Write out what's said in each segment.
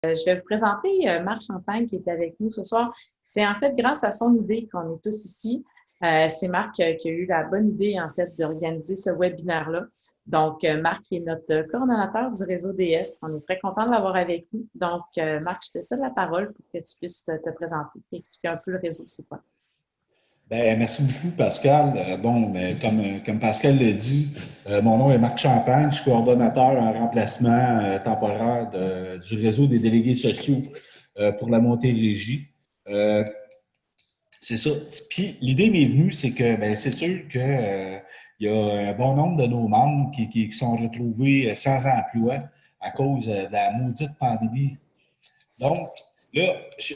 Je vais vous présenter Marc Champagne qui est avec nous ce soir. C'est en fait grâce à son idée qu'on est tous ici. C'est Marc qui a eu la bonne idée en fait d'organiser ce webinaire-là. Donc, Marc est notre coordonnateur du réseau DS. On est très content de l'avoir avec nous. Donc, Marc, je te cède la parole pour que tu puisses te présenter et expliquer un peu le réseau, c'est quoi. Ben, merci beaucoup, Pascal. Comme Pascal l'a dit, mon nom est Marc Champagne. Je suis coordonnateur en remplacement temporaire du réseau des délégués sociaux pour la Montérégie. Euh, c'est ça. Puis l'idée m'est venue, c'est que ben, c'est sûr que il y a un bon nombre de nos membres qui sont retrouvés sans emploi à cause de la maudite pandémie. Donc, là, je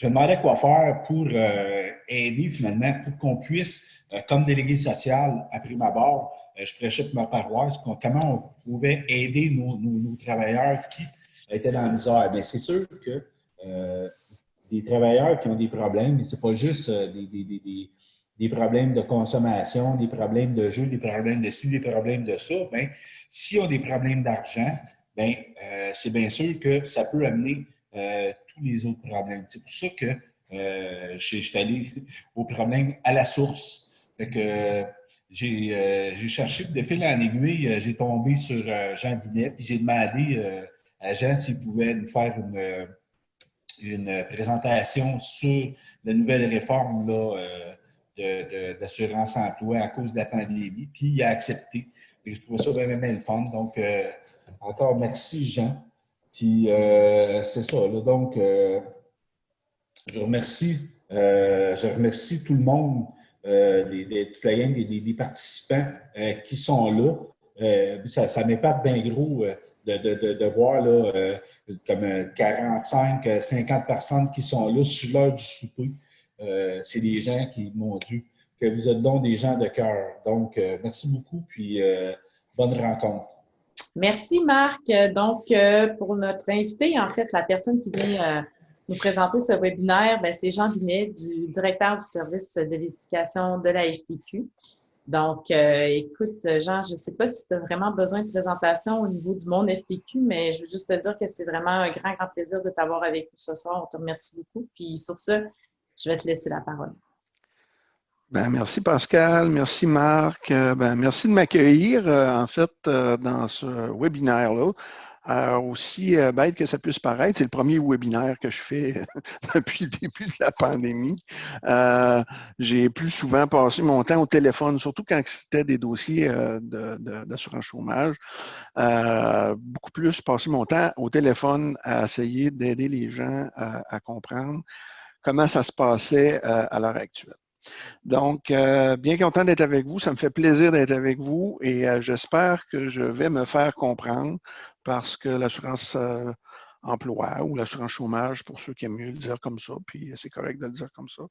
me demandais quoi faire pour aider finalement, pour qu'on puisse, comme délégué social, à prime abord, je prêchais pour ma paroisse, comment on pouvait aider nos travailleurs qui étaient dans la misère. Bien, c'est sûr que des travailleurs qui ont des problèmes, ce n'est pas juste des problèmes de consommation, des problèmes de jeu, des problèmes de ci, des problèmes de ça. Bien, s'ils ont des problèmes d'argent, bien, c'est bien sûr que ça peut amener tous les autres problèmes. C'est pour ça que je suis allé au problème à la source. Fait que, j'ai cherché de fil en aiguille, j'ai tombé sur Jean Binet, puis j'ai demandé à Jean s'il pouvait nous faire une présentation sur la nouvelle réforme là, d'assurance emploi à cause de la pandémie, puis il a accepté. Et je trouvais ça vraiment bien le fun. Donc, encore merci, Jean. Puis, c'est ça. Là, donc, je remercie tout le monde, toute la gang des participants qui sont là. Ça m'épate bien gros de voir là, comme 45, 50 personnes qui sont là sur l'heure du souper. C'est des gens qui m'ont dit que vous êtes donc des gens de cœur. Donc, merci beaucoup, puis bonne rencontre. Merci, Marc. Donc, pour notre invité, en fait, la personne qui vient nous présenter ce webinaire, c'est Jean Binet, du directeur du service de l'éducation de la FTQ. Donc, écoute, Jean, je ne sais pas si tu as vraiment besoin de présentation au niveau du monde FTQ, mais je veux juste te dire que c'est vraiment un grand, grand plaisir de t'avoir avec nous ce soir. On te remercie beaucoup. Puis sur ce, je vais te laisser la parole. Ben, merci Pascal, merci Marc, merci de m'accueillir en fait dans ce webinaire-là. Aussi bête que ça puisse paraître, c'est le premier webinaire que je fais depuis le début de la pandémie. J'ai plus souvent passé mon temps au téléphone, surtout quand c'était des dossiers d'assurance chômage. Beaucoup plus passé mon temps au téléphone à essayer d'aider les gens à comprendre comment ça se passait à l'heure actuelle. Donc, bien content d'être avec vous. Ça me fait plaisir d'être avec vous et j'espère que je vais me faire comprendre parce que l'assurance emploi ou l'assurance chômage, pour ceux qui aiment mieux le dire comme ça, puis c'est correct de le dire comme ça,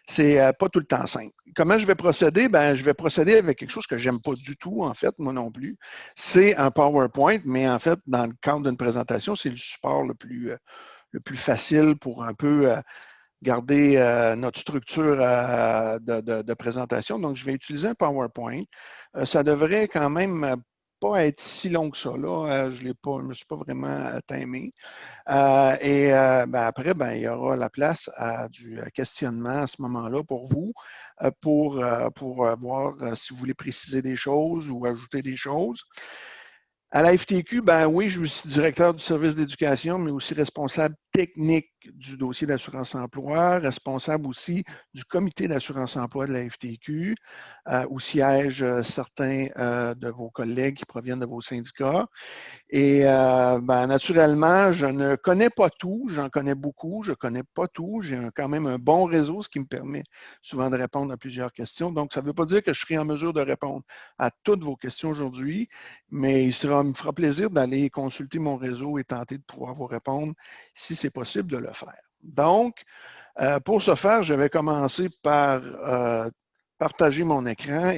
c'est pas tout le temps simple. Comment je vais procéder? Ben, je vais procéder avec quelque chose que j'aime pas du tout, en fait, moi non plus. C'est un PowerPoint, mais en fait, dans le cadre d'une présentation, c'est le support le plus facile pour un peu garder notre structure de présentation. Donc, je vais utiliser un PowerPoint. Ça devrait quand même pas être si long que ça. Là. Je ne me suis pas vraiment timé. Après, il y aura la place à du questionnement à ce moment-là pour vous, pour voir si vous voulez préciser des choses ou ajouter des choses. À la FTQ, oui, je suis directeur du service d'éducation, mais aussi responsable technique du dossier d'assurance-emploi, responsable aussi du comité d'assurance-emploi de la FTQ, où siègent certains de vos collègues qui proviennent de vos syndicats. Et naturellement, je ne connais pas tout, j'en connais beaucoup, je ne connais pas tout. J'ai quand même un bon réseau, ce qui me permet souvent de répondre à plusieurs questions. Donc, ça ne veut pas dire que je serai en mesure de répondre à toutes vos questions aujourd'hui, mais il me fera plaisir d'aller consulter mon réseau et tenter de pouvoir vous répondre si c'est possible de le faire. Donc, pour ce faire, je vais commencer par partager mon écran.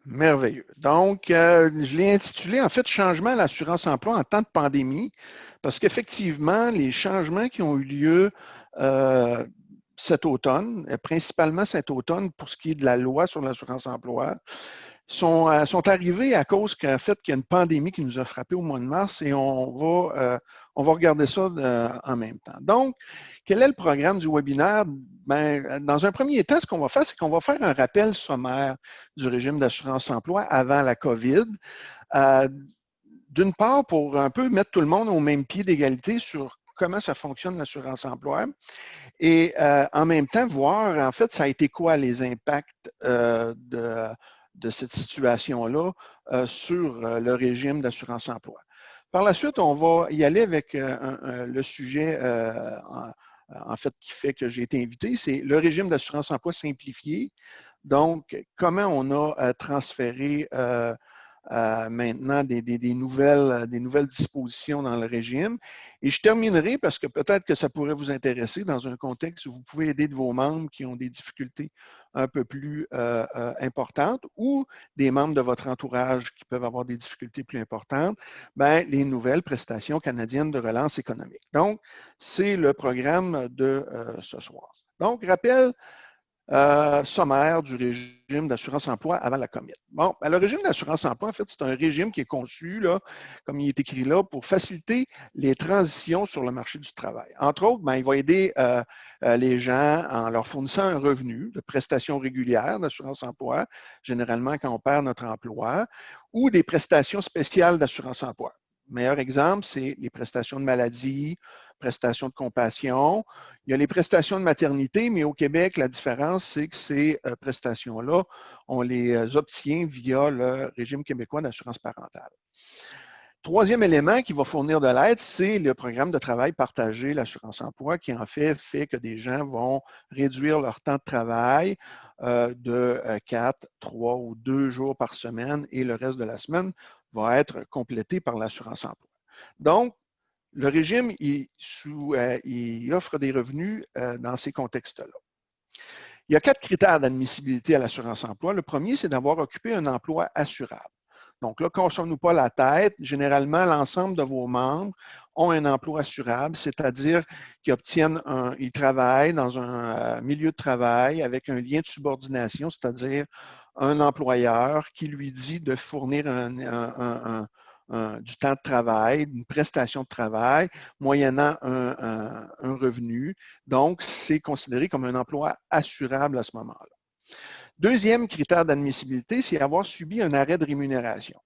Merveilleux. Donc, je l'ai intitulé, en fait, Changement à l'assurance-emploi en temps de pandémie, parce qu'effectivement, les changements qui ont eu lieu cet automne, principalement cet automne pour ce qui est de la loi sur l'assurance-emploi, sont arrivés à cause qu'en fait, qu'il y a une pandémie qui nous a frappé au mois de mars et on va regarder ça en même temps. Donc, quel est le programme du webinaire? Ben, dans un premier temps, ce qu'on va faire, c'est qu'on va faire un rappel sommaire du régime d'assurance-emploi avant la COVID. D'une part, pour un peu mettre tout le monde au même pied d'égalité sur comment ça fonctionne l'assurance-emploi et en même temps, voir en fait, ça a été quoi les impacts de cette situation-là sur le régime d'assurance-emploi. Par la suite, on va y aller avec le sujet en fait qui fait que j'ai été invité, c'est le régime d'assurance-emploi simplifié. Donc, comment on a transféré maintenant des nouvelles dispositions dans le régime. Et je terminerai parce que peut-être que ça pourrait vous intéresser dans un contexte où vous pouvez aider de vos membres qui ont des difficultés un peu plus importantes ou des membres de votre entourage qui peuvent avoir des difficultés plus importantes, bien, les nouvelles prestations canadiennes de relance économique. Donc, c'est le programme de ce soir. Donc, rappel sommaire du régime d'assurance-emploi avant la COVID. Bon, ben, le régime d'assurance-emploi, en fait, c'est un régime qui est conçu, là, comme il est écrit là, pour faciliter les transitions sur le marché du travail. Entre autres, ben, il va aider les gens en leur fournissant un revenu de prestations régulières d'assurance-emploi, généralement quand on perd notre emploi, ou des prestations spéciales d'assurance-emploi. Meilleur exemple, c'est les prestations de maladie, prestations de compassion. Il y a les prestations de maternité, mais au Québec, la différence, c'est que ces prestations-là, on les obtient via le régime québécois d'assurance parentale. Troisième élément qui va fournir de l'aide, c'est le programme de travail partagé, l'assurance-emploi, qui en fait que des gens vont réduire leur temps de travail de 4, 3 ou 2 jours par semaine et le reste de la semaine va être complété par l'assurance-emploi. Donc, le régime, il offre des revenus dans ces contextes-là. Il y a 4 critères d'admissibilité à l'assurance-emploi. Le premier, c'est d'avoir occupé un emploi assurable. Donc là, cassons-nous pas la tête. Généralement, l'ensemble de vos membres ont un emploi assurable, c'est-à-dire qu'ils travaillent dans un milieu de travail avec un lien de subordination, c'est-à-dire un employeur qui lui dit de fournir du temps de travail, une prestation de travail, moyennant un revenu. Donc, c'est considéré comme un emploi assurable à ce moment-là. Deuxième critère d'admissibilité, c'est avoir subi un arrêt de rémunération.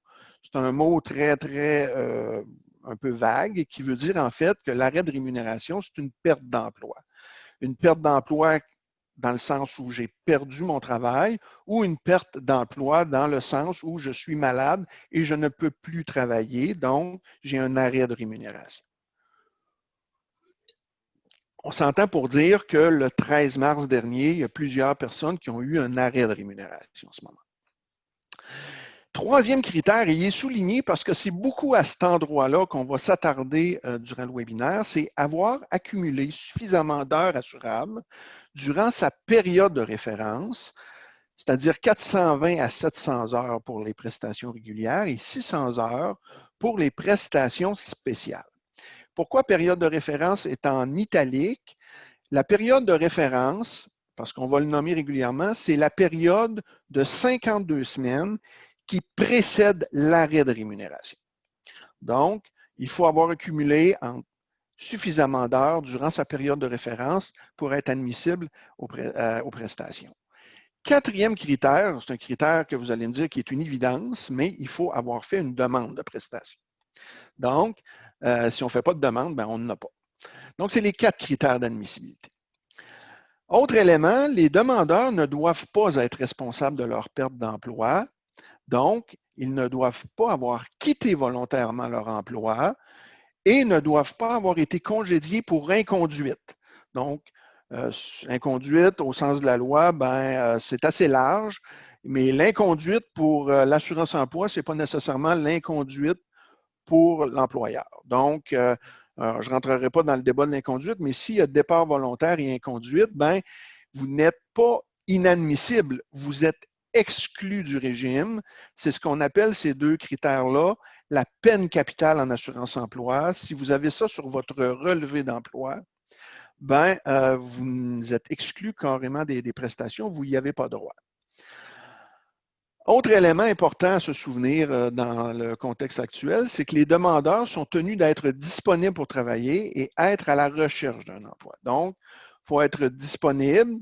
C'est un mot très un peu vague et qui veut dire en fait que l'arrêt de rémunération, c'est une perte d'emploi. Une perte d'emploi dans le sens où j'ai perdu mon travail ou une perte d'emploi dans le sens où je suis malade et je ne peux plus travailler, donc j'ai un arrêt de rémunération. On s'entend pour dire que le 13 mars dernier, il y a plusieurs personnes qui ont eu un arrêt de rémunération en ce moment. Troisième critère, et il est souligné parce que c'est beaucoup à cet endroit-là qu'on va s'attarder durant le webinaire, c'est avoir accumulé suffisamment d'heures assurables durant sa période de référence, c'est-à-dire 420 à 700 heures pour les prestations régulières et 600 heures pour les prestations spéciales. Pourquoi période de référence est en italique? La période de référence, parce qu'on va le nommer régulièrement, c'est la période de 52 semaines qui précède l'arrêt de rémunération. Donc, il faut avoir accumulé suffisamment d'heures durant sa période de référence pour être admissible aux prestations. Quatrième critère, c'est un critère que vous allez me dire qui est une évidence, mais il faut avoir fait une demande de prestation. Donc, si on ne fait pas de demande, ben on n'en a pas. Donc, c'est les 4 critères d'admissibilité. Autre élément, les demandeurs ne doivent pas être responsables de leur perte d'emploi. Donc, ils ne doivent pas avoir quitté volontairement leur emploi et ne doivent pas avoir été congédiés pour inconduite. Donc, inconduite au sens de la loi, c'est assez large, mais l'inconduite pour l'assurance-emploi, ce n'est pas nécessairement l'inconduite pour l'employeur. Donc, je ne rentrerai pas dans le débat de l'inconduite, mais s'il y a départ volontaire et inconduite, vous n'êtes pas inadmissible, vous êtes exclu du régime. C'est ce qu'on appelle ces 2 critères-là, la peine capitale en assurance-emploi. Si vous avez ça sur votre relevé d'emploi, vous êtes exclu carrément des prestations, vous n'y avez pas droit. Autre élément important à se souvenir dans le contexte actuel, c'est que les demandeurs sont tenus d'être disponibles pour travailler et être à la recherche d'un emploi. Donc, il faut être disponible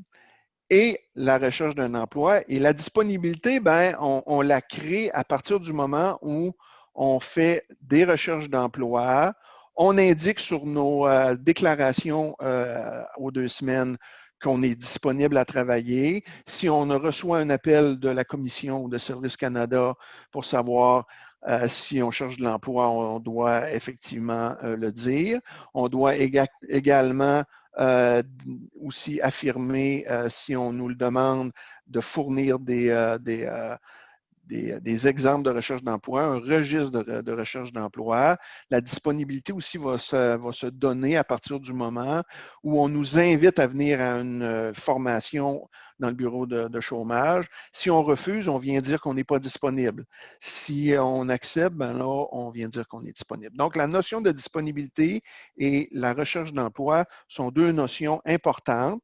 et la recherche d'un emploi. Et la disponibilité, ben, on la crée à partir du moment où on fait des recherches d'emploi. On indique sur nos déclarations aux 2 semaines qu'on est disponible à travailler. Si on reçoit un appel de la Commission de Services Canada pour savoir si on cherche de l'emploi, on doit effectivement le dire. On doit également aussi affirmer, si on nous le demande, de fournir des exemples de recherche d'emploi, un registre de recherche d'emploi. La disponibilité aussi va se donner à partir du moment où on nous invite à venir à une formation dans le bureau de chômage. Si on refuse, on vient dire qu'on n'est pas disponible. Si on accepte, ben là, on vient dire qu'on est disponible. Donc, la notion de disponibilité et la recherche d'emploi sont 2 notions importantes.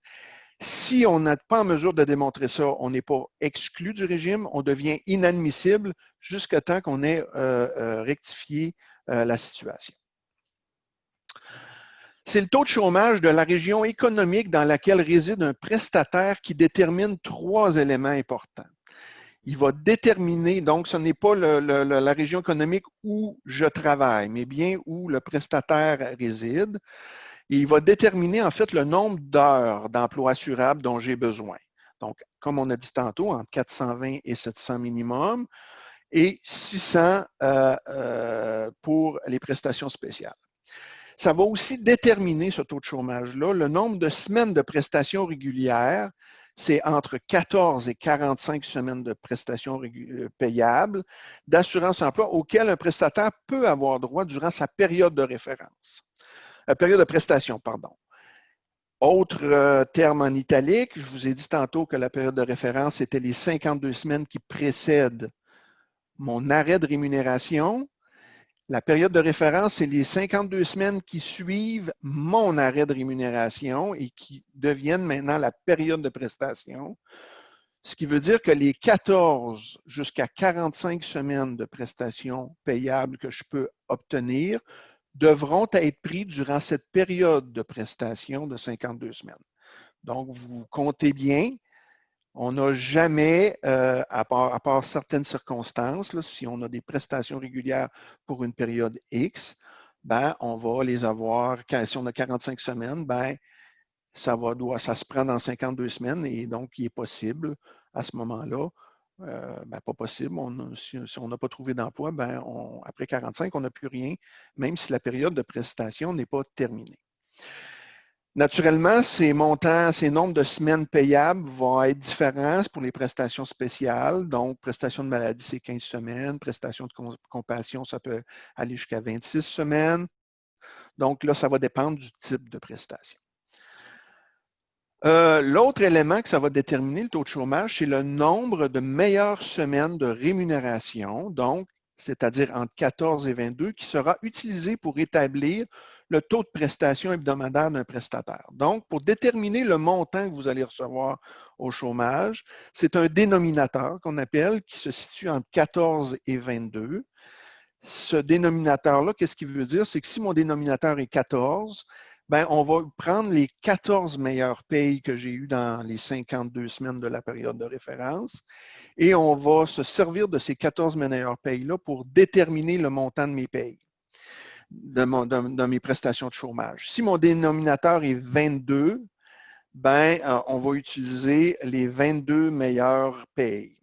Si on n'est pas en mesure de démontrer ça, on n'est pas exclu du régime, on devient inadmissible jusqu'à temps qu'on ait rectifié la situation. C'est le taux de chômage de la région économique dans laquelle réside un prestataire qui détermine 3 éléments importants. Il va déterminer, donc ce n'est pas la région économique où je travaille, mais bien où le prestataire réside. Et il va déterminer en fait le nombre d'heures d'emploi assurable dont j'ai besoin. Donc, comme on a dit tantôt, entre 420 et 700 minimum et 600 pour les prestations spéciales. Ça va aussi déterminer, ce taux de chômage-là, le nombre de semaines de prestations régulières. C'est entre 14 et 45 semaines de prestations payables d'assurance emploi auxquelles un prestataire peut avoir droit durant sa période de référence. Période de prestation, pardon. Autre terme en italique, je vous ai dit tantôt que la période de référence, c'était les 52 semaines qui précèdent mon arrêt de rémunération. La période de référence, c'est les 52 semaines qui suivent mon arrêt de rémunération et qui deviennent maintenant la période de prestation. Ce qui veut dire que les 14 jusqu'à 45 semaines de prestations payables que je peux obtenir devront être pris durant cette période de prestation de 52 semaines. Donc, vous comptez bien, on n'a jamais, à part certaines circonstances, là, si on a des prestations régulières pour une période X, ben, on va les avoir, si on a 45 semaines, ben, ça se prend dans 52 semaines et donc il est possible à ce moment-là, ben, pas possible, si on n'a pas trouvé d'emploi, ben, après 45, on n'a plus rien, même si la période de prestation n'est pas terminée. Naturellement, ces montants, ces nombres de semaines payables vont être différents pour les prestations spéciales. Donc, prestation de maladie, c'est 15 semaines. Prestation de compassion, ça peut aller jusqu'à 26 semaines. Donc là, ça va dépendre du type de prestation. L'autre élément que ça va déterminer le taux de chômage, c'est le nombre de meilleures semaines de rémunération, donc, c'est-à-dire entre 14 et 22, qui sera utilisé pour établir le taux de prestation hebdomadaire d'un prestataire. Donc, pour déterminer le montant que vous allez recevoir au chômage, c'est un dénominateur qu'on appelle qui se situe entre 14 et 22. Ce dénominateur-là, qu'est-ce qu'il veut dire? C'est que si mon dénominateur est 14, ben, on va prendre les 14 meilleures payes que j'ai eues dans les 52 semaines de la période de référence et on va se servir de ces 14 meilleures payes-là pour déterminer le montant de mes payes, de mes prestations de chômage. Si mon dénominateur est 22, ben, on va utiliser les 22 meilleures payes.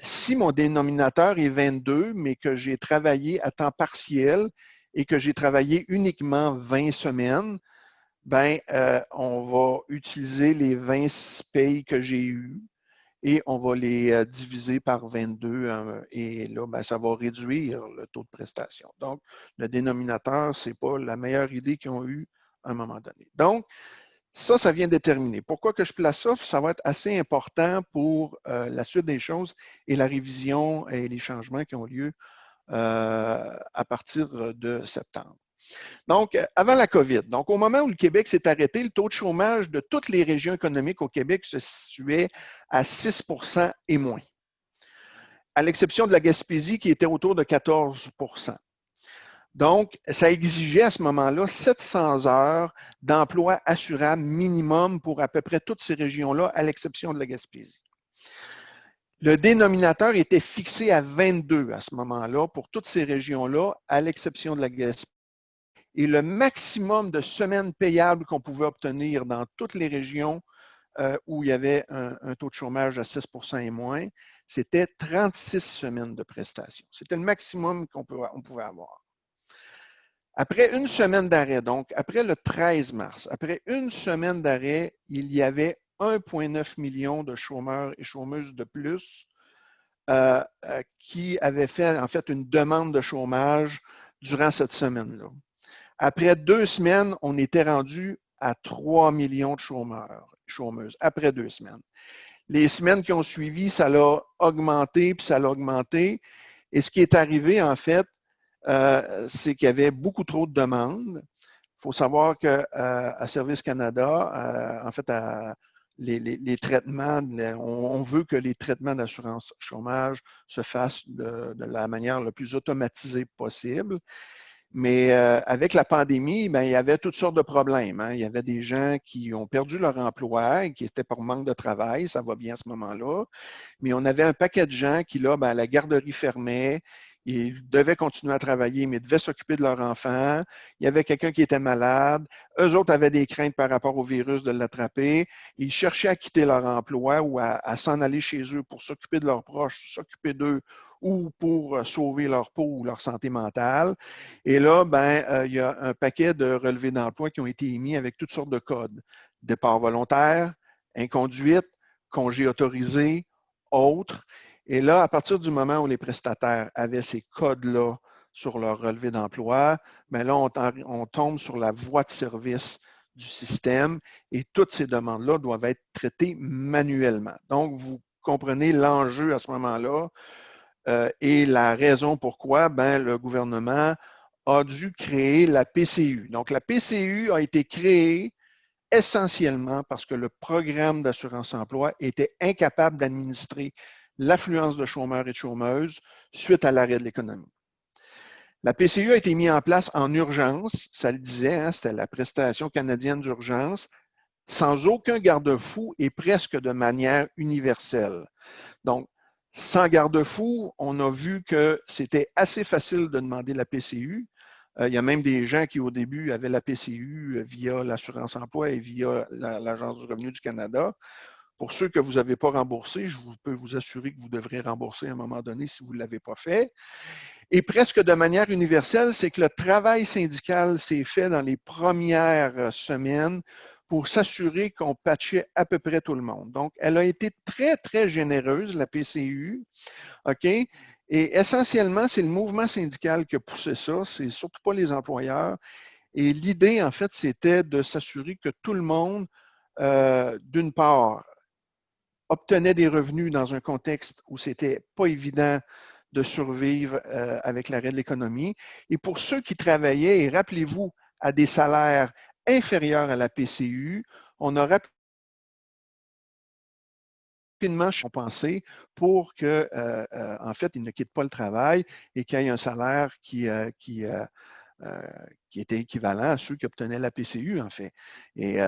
Si mon dénominateur est 22, mais que j'ai travaillé à temps partiel et que j'ai travaillé uniquement 20 semaines, ben, on va utiliser les 20 payes que j'ai eues et on va les diviser par 22 et là, ben, ça va réduire le taux de prestation. Donc, le dénominateur, ce n'est pas la meilleure idée qu'ils ont eue à un moment donné. Donc, ça vient déterminer. Pourquoi que je place ça? Ça va être assez important pour la suite des choses et la révision et les changements qui ont lieu à partir de septembre. Donc, avant la COVID, donc au moment où le Québec s'est arrêté, le taux de chômage de toutes les régions économiques au Québec se situait à 6 % et moins. à l'exception de la Gaspésie qui était autour de 14 %. Donc, ça exigeait à ce moment-là 700 heures d'emploi assurable minimum pour à peu près toutes ces régions-là, à l'exception de la Gaspésie. Le dénominateur était fixé à 22 à ce moment-là pour toutes ces régions-là, à l'exception de la Gaspésie. Et le maximum de semaines payables qu'on pouvait obtenir dans toutes les régions où il y avait un taux de chômage à 6 % et moins, c'était 36 semaines de prestations. C'était le maximum qu'on pouvait avoir. Après une semaine d'arrêt, donc après le 13 mars, après une semaine d'arrêt, il y avait 1,9 million de chômeurs et chômeuses de plus qui avaient fait en fait une demande de chômage durant cette semaine-là. Après 2 semaines, on était rendu à 3 millions de chômeurs, chômeuses, après 2 semaines. Les semaines qui ont suivi, ça l'a augmenté, puis ça l'a augmenté. Et ce qui est arrivé, en fait, c'est qu'il y avait beaucoup trop de demandes. Il faut savoir qu'à Service Canada, en fait, les traitements, on veut que les traitements d'assurance chômage se fassent de la manière la plus automatisée possible. Mais avec la pandémie, ben, il y avait toutes sortes de problèmes. Hein. Il y avait des gens qui ont perdu leur emploi et qui étaient pour manque de travail, ça va bien à ce moment-là. Mais on avait un paquet de gens qui, là, ben, la garderie fermait, ils devaient continuer à travailler, mais devaient s'occuper de leur enfant. Il y avait quelqu'un qui était malade. Eux autres avaient des craintes par rapport au virus de l'attraper. Ils cherchaient à quitter leur emploi ou à s'en aller chez eux pour s'occuper de leurs proches, s'occuper d'eux ou pour sauver leur peau ou leur santé mentale. Et là, ben, il y a un paquet de relevés d'emploi qui ont été émis avec toutes sortes de codes. Départ volontaire, inconduite, congé autorisé, autres. Et là, à partir du moment où les prestataires avaient ces codes-là sur leur relevé d'emploi, bien là, on tombe sur la voie de service du système et toutes ces demandes-là doivent être traitées manuellement. Donc, vous comprenez l'enjeu à ce moment-là et la raison pourquoi ben, le gouvernement a dû créer la PCU. Donc, la PCU a été créée essentiellement parce que le programme d'assurance-emploi était incapable d'administrer l'affluence de chômeurs et de chômeuses suite à l'arrêt de l'économie. La PCU a été mise en place en urgence, ça le disait, hein, c'était la prestation canadienne d'urgence, sans aucun garde-fou et presque de manière universelle. Donc, sans garde-fou, on a vu que c'était assez facile de demander la PCU. Il y a même des gens qui, au début, avaient la PCU via l'assurance-emploi et via l'Agence du revenu du Canada. Pour ceux que vous n'avez pas remboursés, je peux vous assurer que vous devrez rembourser à un moment donné si vous ne l'avez pas fait. Et presque de manière universelle, c'est que le travail syndical s'est fait dans les premières semaines pour s'assurer qu'on patchait à peu près tout le monde. Donc, elle a été très, très généreuse, la PCU, OK? Et essentiellement, c'est le mouvement syndical qui a poussé ça, c'est surtout pas les employeurs. Et l'idée, en fait, c'était de s'assurer que tout le monde, d'une part, obtenait des revenus dans un contexte où c'était pas évident de survivre avec l'arrêt de l'économie. Et pour ceux qui travaillaient, et rappelez-vous, à des salaires inférieurs à la PCU, on a rapidement compensé pour que, en fait, ils ne quittent pas le travail et qu'il y ait un salaire qui était équivalent à ceux qui obtenaient la PCU, en fait. Et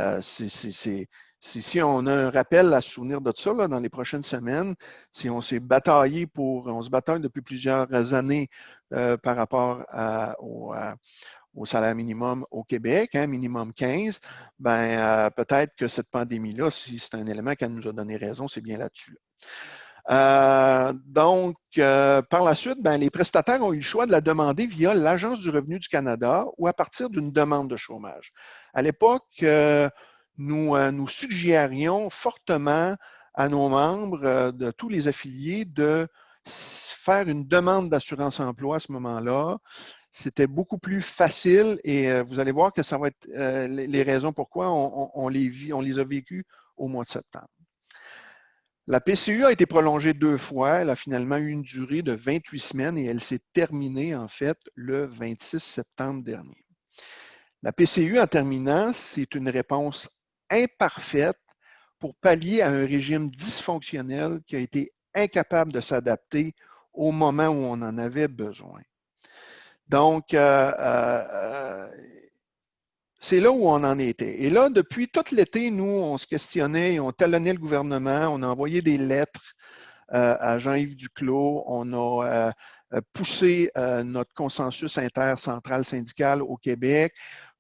si on a un rappel à se souvenir de ça là, dans les prochaines semaines, si on s'est bataillé on se bataille depuis plusieurs années par rapport au salaire minimum au Québec, hein, minimum 15, ben, peut-être que cette pandémie-là, si c'est un élément qui nous a donné raison, c'est bien là-dessus. Donc, par la suite, ben, les prestataires ont eu le choix de la demander via l'Agence du revenu du Canada ou à partir d'une demande de chômage. À l'époque, nous suggérions fortement à nos membres de tous les affiliés de faire une demande d'assurance-emploi à ce moment-là. C'était beaucoup plus facile et vous allez voir que ça va être les raisons pourquoi on les a vécues au mois de septembre. La PCU a été prolongée 2 fois. Elle a finalement eu une durée de 28 semaines et elle s'est terminée en fait le 26 septembre dernier. La PCU, en terminant, c'est une réponse imparfaite pour pallier à un régime dysfonctionnel qui a été incapable de s'adapter au moment où on en avait besoin. Donc, c'est là où on en était. Et là, depuis tout l'été, nous, on se questionnait, on talonnait le gouvernement, on a envoyé des lettres à Jean-Yves Duclos, on a poussé notre consensus intercentral syndical au Québec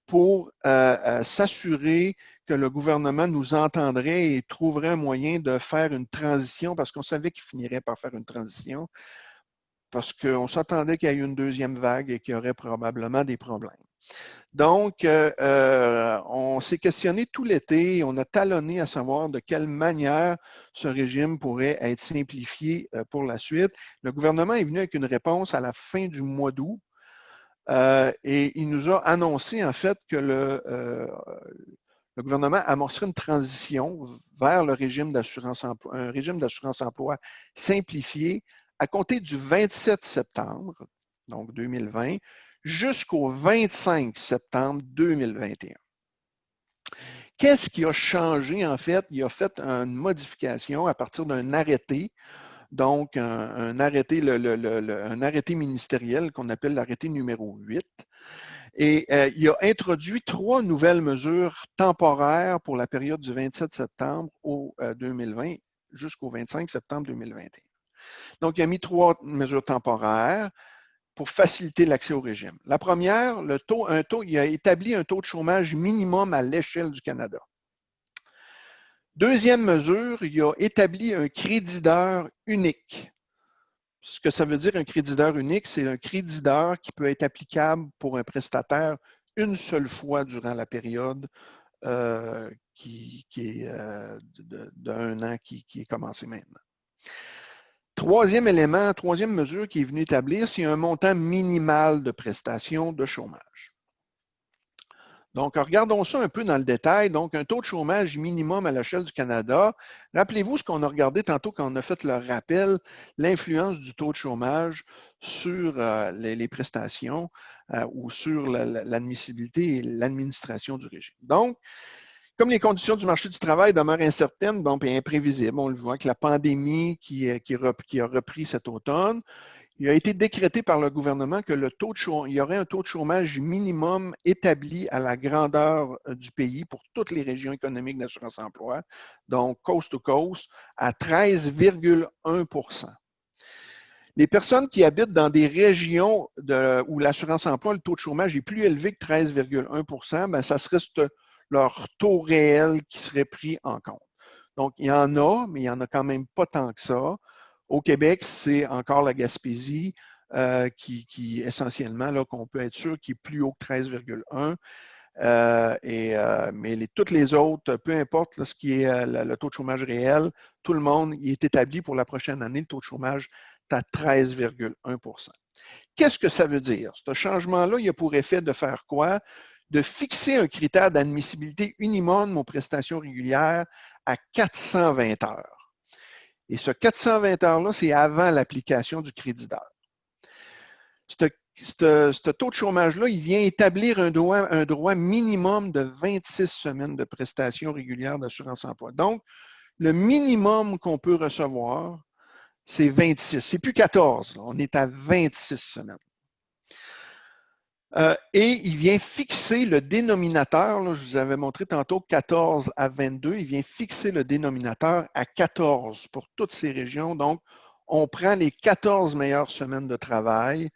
pour s'assurer que le gouvernement nous entendrait et trouverait un moyen de faire une transition, parce qu'on savait qu'il finirait par faire une transition, parce qu'on s'attendait qu'il y ait une deuxième vague et qu'il y aurait probablement des problèmes. Donc, on s'est questionné tout l'été, on a talonné à savoir de quelle manière ce régime pourrait être simplifié pour la suite. Le gouvernement est venu avec une réponse à la fin du mois d'août et il nous a annoncé en fait que le gouvernement amorcerait une transition vers le régime d'assurance emploi, un régime d'assurance emploi simplifié à compter du 27 septembre, donc 2020, jusqu'au 25 septembre 2021. Qu'est-ce qui a changé en fait? Il a fait une modification à partir d'un arrêté, donc un arrêté, un arrêté ministériel qu'on appelle l'arrêté numéro 8. Et il a introduit 3 nouvelles mesures temporaires pour la période du 27 septembre au 2020 jusqu'au 25 septembre 2021. Donc, il a mis 3 mesures temporaires pour faciliter l'accès au régime. La première, il a établi un taux de chômage minimum à l'échelle du Canada. Deuxième mesure, il a établi un crédit d'heure unique. Ce que ça veut dire un crédit d'heure unique, c'est un crédit d'heure qui peut être applicable pour un prestataire une seule fois durant la période qui est d'un an qui est commencé maintenant. Troisième élément, troisième mesure qui est venue établir, c'est un montant minimal de prestations de chômage. Donc, regardons ça un peu dans le détail. Donc, un taux de chômage minimum à l'échelle du Canada. Rappelez-vous ce qu'on a regardé tantôt quand on a fait le rappel, l'influence du taux de chômage sur les prestations ou sur l'admissibilité et l'administration du régime. Donc, comme les conditions du marché du travail demeurent incertaines et imprévisibles, on le voit avec la pandémie qui a repris cet automne, il a été décrété par le gouvernement que il y aurait un taux de chômage minimum établi à la grandeur du pays pour toutes les régions économiques d'assurance-emploi, donc coast to coast, à 13,1 %. Les personnes qui habitent dans des régions où l'assurance-emploi, le taux de chômage est plus élevé que 13,1 %, ça serait leur taux réel qui serait pris en compte. Donc, il y en a, mais il n'y en a quand même pas tant que ça. Au Québec, c'est encore la Gaspésie qui essentiellement, là, qu'on peut être sûr, qui est plus haut que 13,1. Mais toutes les autres, peu importe là, ce qui est le taux de chômage réel, tout le monde, il est établi pour la prochaine année, le taux de chômage est à 13,1 %. Qu'est-ce que ça veut dire? Ce changement-là, il a pour effet de faire quoi? De fixer un critère d'admissibilité minimum aux prestations régulières à 420 heures. Et ce 420 heures-là, c'est avant l'application du crédit d'heure. Ce taux de chômage-là, il vient établir un droit minimum de 26 semaines de prestations régulières d'assurance-emploi. Donc, le minimum qu'on peut recevoir, c'est 26. C'est plus 14, là. On est à 26 semaines. Et il vient fixer le dénominateur, là, je vous avais montré tantôt 14 à 22, il vient fixer le dénominateur à 14 pour toutes ces régions. Donc, on prend les 14 meilleures semaines de travail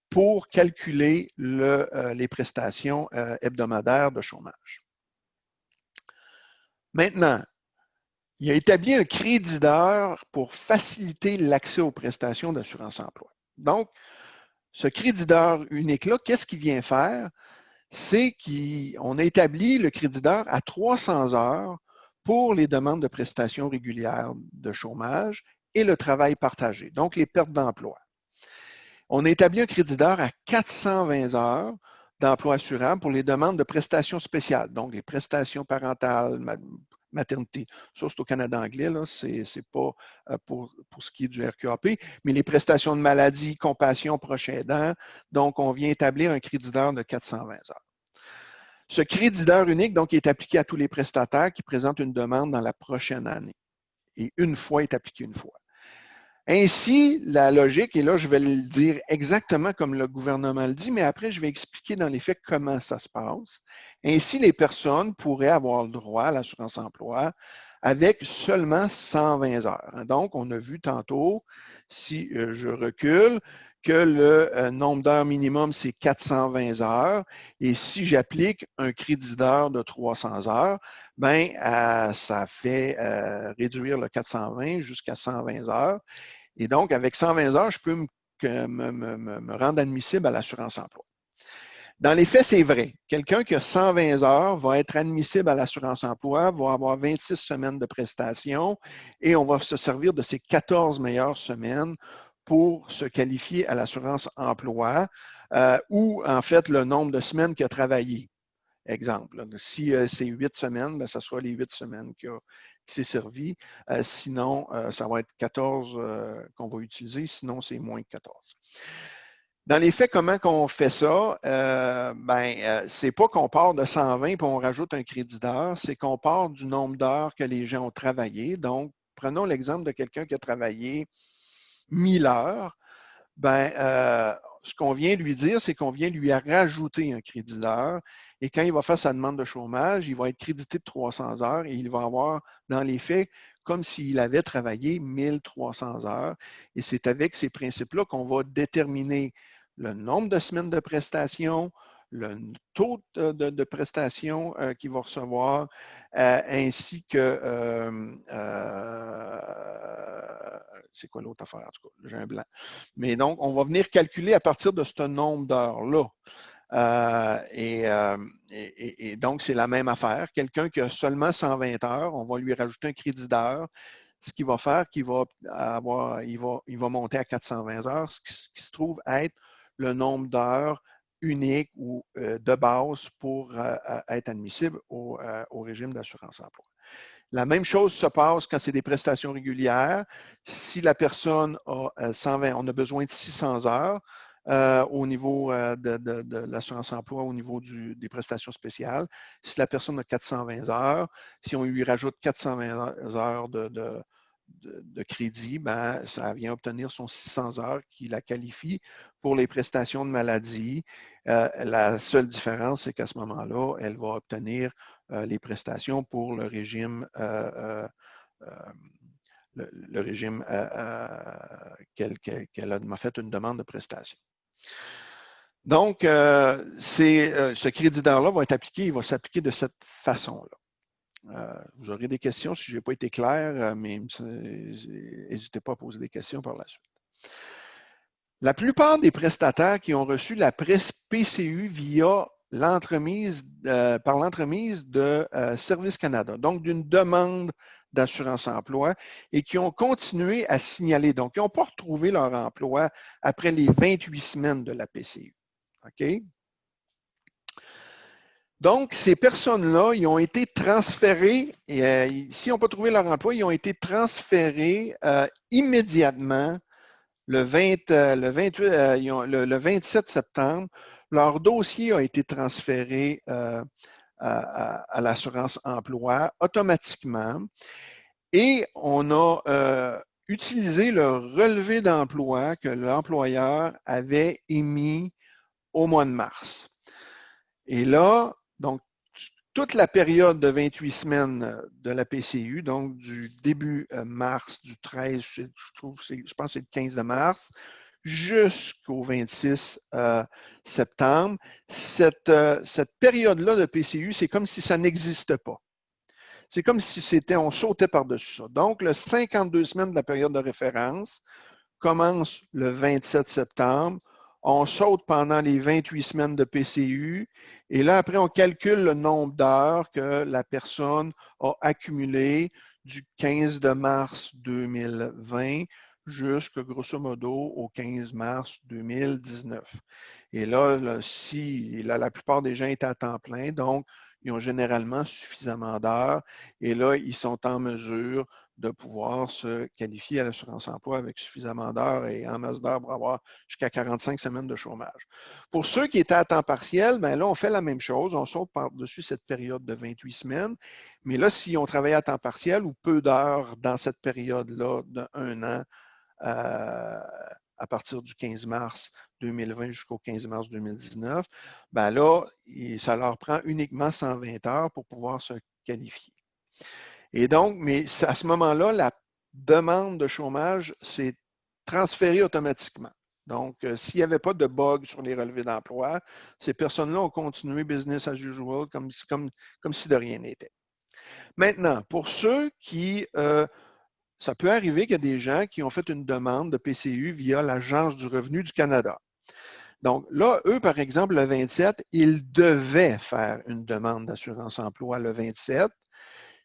pour calculer les prestations hebdomadaires de chômage. Maintenant, il a établi un crédit d'heure pour faciliter l'accès aux prestations d'assurance-emploi. Donc, ce crédit d'heure unique-là, qu'est-ce qu'il vient faire? C'est qu'on a établi le crédit d'heure à 300 heures pour les demandes de prestations régulières de chômage et le travail partagé, donc les pertes d'emploi. On a établi un crédit d'heure à 420 heures d'emploi assurable pour les demandes de prestations spéciales, donc les prestations parentales, maternité. Ça, c'est au Canada anglais, là, c'est pas pour ce qui est du RQAP, mais les prestations de maladie, compassion, proche aidant, donc on vient établir un crédit d'heure de 420 heures. Ce crédit d'heure unique, donc, est appliqué à tous les prestataires qui présentent une demande dans la prochaine année. Et une fois est appliqué une fois. Ainsi, la logique, et là, je vais le dire exactement comme le gouvernement le dit, mais après, je vais expliquer dans les faits comment ça se passe. Ainsi, les personnes pourraient avoir le droit à l'assurance emploi avec seulement 120 heures. Donc, on a vu tantôt, si je recule, que le nombre d'heures minimum, c'est 420 heures. Et si j'applique un crédit d'heures de 300 heures, ben, ça fait réduire le 420 jusqu'à 120 heures. Et donc, avec 120 heures, je peux me rendre admissible à l'assurance emploi. Dans les faits, c'est vrai. Quelqu'un qui a 120 heures va être admissible à l'assurance emploi, va avoir 26 semaines de prestations et on va se servir de ces 14 meilleures semaines pour se qualifier à l'assurance emploi ou en fait le nombre de semaines qu'il a travaillé. Exemple, si c'est 8 semaines, bien, ça sera les 8 semaines qui s'est servi. Sinon, ça va être 14 qu'on va utiliser, sinon c'est moins que 14. Dans les faits, comment qu'on fait ça? C'est pas qu'on part de 120 et on rajoute un crédit d'heure, c'est qu'on part du nombre d'heures que les gens ont travaillé. Donc, prenons l'exemple de quelqu'un qui a travaillé 1000 heures. Ce qu'on vient lui dire, c'est qu'on vient lui rajouter un crédit d'heure. Et quand il va faire sa demande de chômage, il va être crédité de 300 heures et il va avoir, dans les faits, comme s'il avait travaillé 1300 heures. Et c'est avec ces principes-là qu'on va déterminer le nombre de semaines de prestations, le taux de prestations qu'il va recevoir, ainsi que c'est quoi l'autre affaire? En tout cas, j'ai un blanc. Mais donc, on va venir calculer à partir de ce nombre d'heures-là. Et donc, c'est la même affaire. Quelqu'un qui a seulement 120 heures, on va lui rajouter un crédit d'heure, ce qui va faire qu'il va il va monter à 420 heures, ce qui se trouve être le nombre d'heures unique ou de base pour être admissible au régime d'assurance emploi. La même chose se passe quand c'est des prestations régulières. Si la personne a 120, on a besoin de 600 heures au niveau de l'assurance emploi, au niveau des prestations spéciales. Si la personne a 420 heures, si on lui rajoute 420 heures de crédit, ben, ça vient obtenir son 600 heures qui la qualifie pour les prestations de maladie. La seule différence, c'est qu'à ce moment-là, elle va obtenir les prestations pour le régime le régime qu'elle a fait une demande de prestation. Donc, ce crédit d'heure-là va être appliqué, il va s'appliquer de cette façon-là. Vous aurez des questions si je n'ai pas été clair, mais n'hésitez pas à poser des questions par la suite. La plupart des prestataires qui ont reçu la PCU via par l'entremise de Service Canada, donc d'une demande d'assurance emploi, et qui ont continué à signaler, donc ils n'ont pas retrouvé leur emploi après les 28 semaines de la PCU. OK? Donc, ces personnes-là, ils ont été transférées, et s'ils n'ont pas trouvé leur emploi, ils ont été transférés immédiatement le 27 septembre. Leur dossier a été transféré à l'assurance emploi automatiquement et on a utilisé le relevé d'emploi que l'employeur avait émis au mois de mars. Et là, donc, toute la période de 28 semaines de la PCU, donc du début mars, du 13, je pense que c'est le 15 de mars, jusqu'au 26 septembre, cette période-là de PCU, c'est comme si ça n'existait pas. C'est comme si on sautait par-dessus ça. Donc, le 52 semaines de la période de référence commence le 27 septembre. On saute pendant les 28 semaines de PCU et là, après, on calcule le nombre d'heures que la personne a accumulé du 15 de mars 2020 jusqu'à, grosso modo, au 15 mars 2019. Et là, la plupart des gens étaient à temps plein, donc ils ont généralement suffisamment d'heures et là, ils sont en mesure de pouvoir se qualifier à l'assurance emploi avec suffisamment d'heures et en masse d'heures pour avoir jusqu'à 45 semaines de chômage. Pour ceux qui étaient à temps partiel, bien là, on fait la même chose. On saute par-dessus cette période de 28 semaines. Mais là, si on travaille à temps partiel ou peu d'heures dans cette période-là d'un an à partir du 15 mars 2020 jusqu'au 15 mars 2019, ben là, ça leur prend uniquement 120 heures pour pouvoir se qualifier. Et donc, mais à ce moment-là, la demande de chômage s'est transférée automatiquement. Donc, s'il n'y avait pas de bug sur les relevés d'emploi, ces personnes-là ont continué business as usual comme si de rien n'était. Maintenant, pour ceux qui, ça peut arriver qu'il y a des gens qui ont fait une demande de PCU via l'Agence du revenu du Canada. Donc là, eux, par exemple, le 27, ils devaient faire une demande d'assurance-emploi le 27.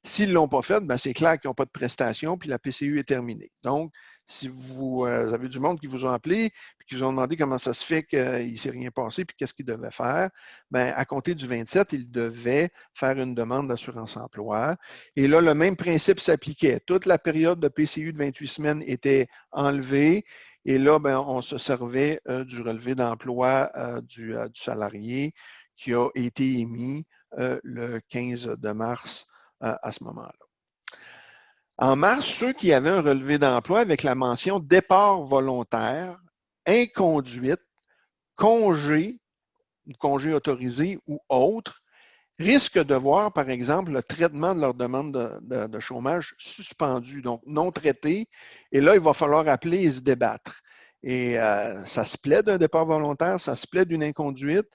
S'ils ne l'ont pas fait, ben c'est clair qu'ils n'ont pas de prestation, puis la PCU est terminée. Donc, si vous avez du monde qui vous ont appelé, puis qui vous ont demandé comment ça se fait qu'il ne s'est rien passé, puis qu'est-ce qu'ils devaient faire, ben à compter du 27, ils devaient faire une demande d'assurance-emploi. Et là, le même principe s'appliquait. Toute la période de PCU de 28 semaines était enlevée. Et là, ben, on se servait du relevé d'emploi du salarié qui a été émis le 15 de mars à ce moment-là. En mars, ceux qui avaient un relevé d'emploi avec la mention départ volontaire, inconduite, congé autorisé ou autre, risquent de voir, par exemple, le traitement de leur demande de chômage suspendu, donc non traité. Et là, il va falloir appeler et se débattre. Et ça se plaît d'un départ volontaire, ça se plaît d'une inconduite.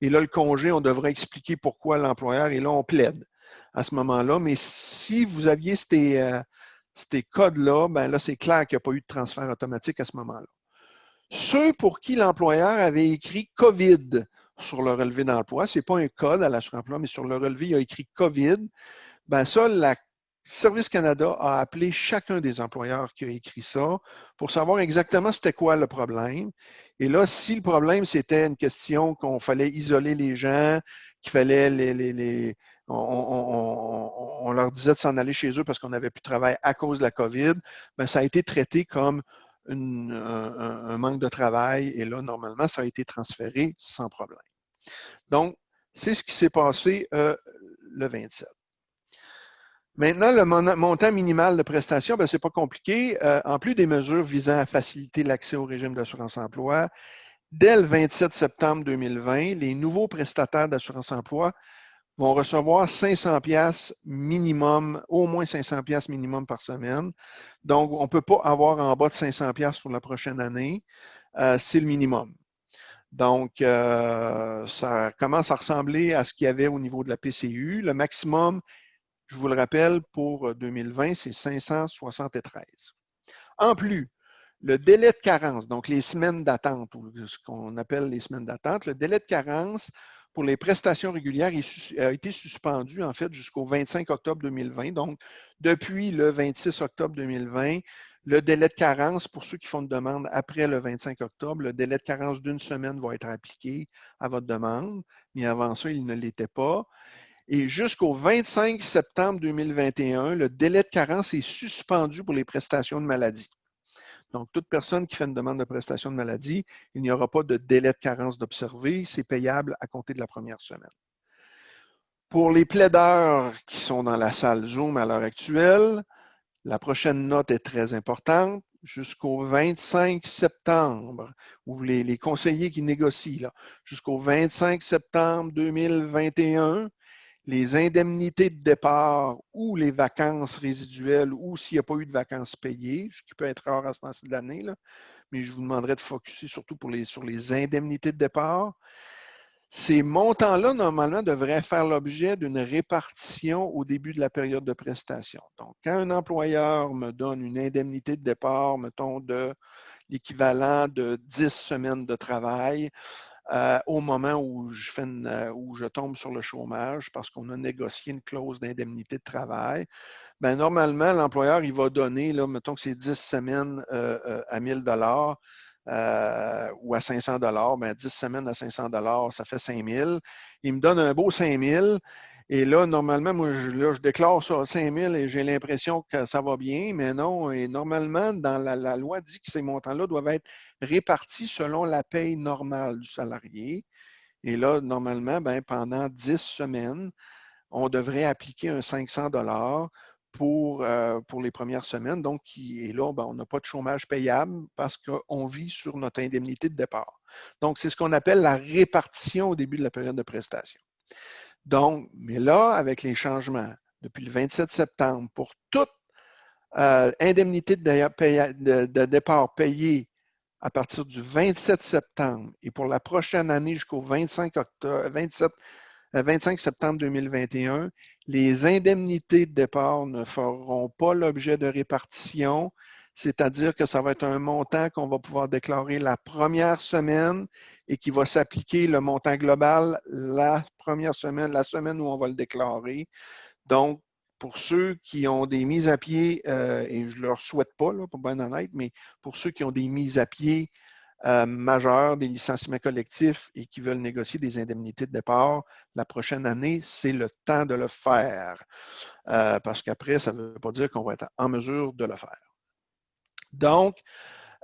Et là, le congé, on devrait expliquer pourquoi l'employeur, et là, on plaide à ce moment-là. Mais si vous aviez ces codes-là, ben là, c'est clair qu'il n'y a pas eu de transfert automatique à ce moment-là. Ceux pour qui l'employeur avait écrit COVID sur le relevé d'emploi, ce n'est pas un code à l'assurance-emploi, mais sur le relevé, il a écrit COVID, ben ça, la Service Canada a appelé chacun des employeurs qui a écrit ça pour savoir exactement c'était quoi le problème. Et là, si le problème, c'était une question qu'on fallait isoler les gens, qu'il fallait on leur disait de s'en aller chez eux parce qu'on n'avait plus de travail à cause de la COVID, ben ça a été traité comme un manque de travail. Et là, normalement, ça a été transféré sans problème. Donc, c'est ce qui s'est passé le 27. Maintenant, le montant minimal de prestation, ce n'est pas compliqué. En plus des mesures visant à faciliter l'accès au régime d'assurance-emploi, dès le 27 septembre 2020, les nouveaux prestataires d'assurance-emploi vont recevoir 500 pièces minimum, au moins 500 pièces minimum par semaine. Donc, on ne peut pas avoir en bas de 500 pièces pour la prochaine année. C'est le minimum. Donc, ça commence à ressembler à ce qu'il y avait au niveau de la PCU. Le maximum, je vous le rappelle, pour 2020, c'est 573. En plus, le délai de carence, donc les semaines d'attente, ou ce qu'on appelle les semaines d'attente, le délai de carence pour les prestations régulières a été suspendu, en fait, jusqu'au 25 octobre 2020. Donc, depuis le 26 octobre 2020, le délai de carence, pour ceux qui font une demande après le 25 octobre, le délai de carence d'une semaine va être appliqué à votre demande, mais avant ça, il ne l'était pas. Et jusqu'au 25 septembre 2021, le délai de carence est suspendu pour les prestations de maladie. Donc, toute personne qui fait une demande de prestation de maladie, il n'y aura pas de délai de carence d'observer. C'est payable à compter de la première semaine. Pour les plaideurs qui sont dans la salle Zoom à l'heure actuelle, la prochaine note est très importante. Jusqu'au 25 septembre, ou les conseillers qui négocient, jusqu'au 25 septembre 2021, les indemnités de départ ou les vacances résiduelles ou s'il n'y a pas eu de vacances payées, ce qui peut être rare à ce moment-ci de l'année, mais je vous demanderai de focusser surtout sur les indemnités de départ. Ces montants-là, normalement, devraient faire l'objet d'une répartition au début de la période de prestation. Donc, quand un employeur me donne une indemnité de départ, mettons, de l'équivalent de 10 semaines de travail, au moment où je tombe sur le chômage parce qu'on a négocié une clause d'indemnité de travail, ben normalement, l'employeur, il va donner, là, mettons que c'est 10 semaines à 1 000 ou à 500 ben 10 semaines à 500 ça fait 5 000. Il me donne un beau 5 000. Et là, normalement, moi, je déclare ça à 5 000 et j'ai l'impression que ça va bien, mais non. Et normalement, dans la loi dit que ces montants-là doivent être répartis selon la paye normale du salarié. Et là, normalement, ben, pendant 10 semaines, on devrait appliquer un 500 $ pour les premières semaines. Donc, et là, ben, on n'a pas de chômage payable parce qu'on vit sur notre indemnité de départ. Donc, c'est ce qu'on appelle la répartition au début de la période de prestation. Donc, mais là, avec les changements, depuis le 27 septembre, pour toute indemnité de départ payée à partir du 27 septembre et pour la prochaine année jusqu'au 25 septembre 2021, les indemnités de départ ne feront pas l'objet de répartition, c'est-à-dire que ça va être un montant qu'on va pouvoir déclarer la première semaine et qui va s'appliquer le montant global la première semaine, la semaine où on va le déclarer. Donc, pour ceux qui ont des mises à pied, et je ne leur souhaite pas, là, pour bien honnête, mais pour ceux qui ont des mises à pied majeures, des licenciements collectifs et qui veulent négocier des indemnités de départ, la prochaine année, c'est le temps de le faire. Parce qu'après, ça ne veut pas dire qu'on va être en mesure de le faire. Donc,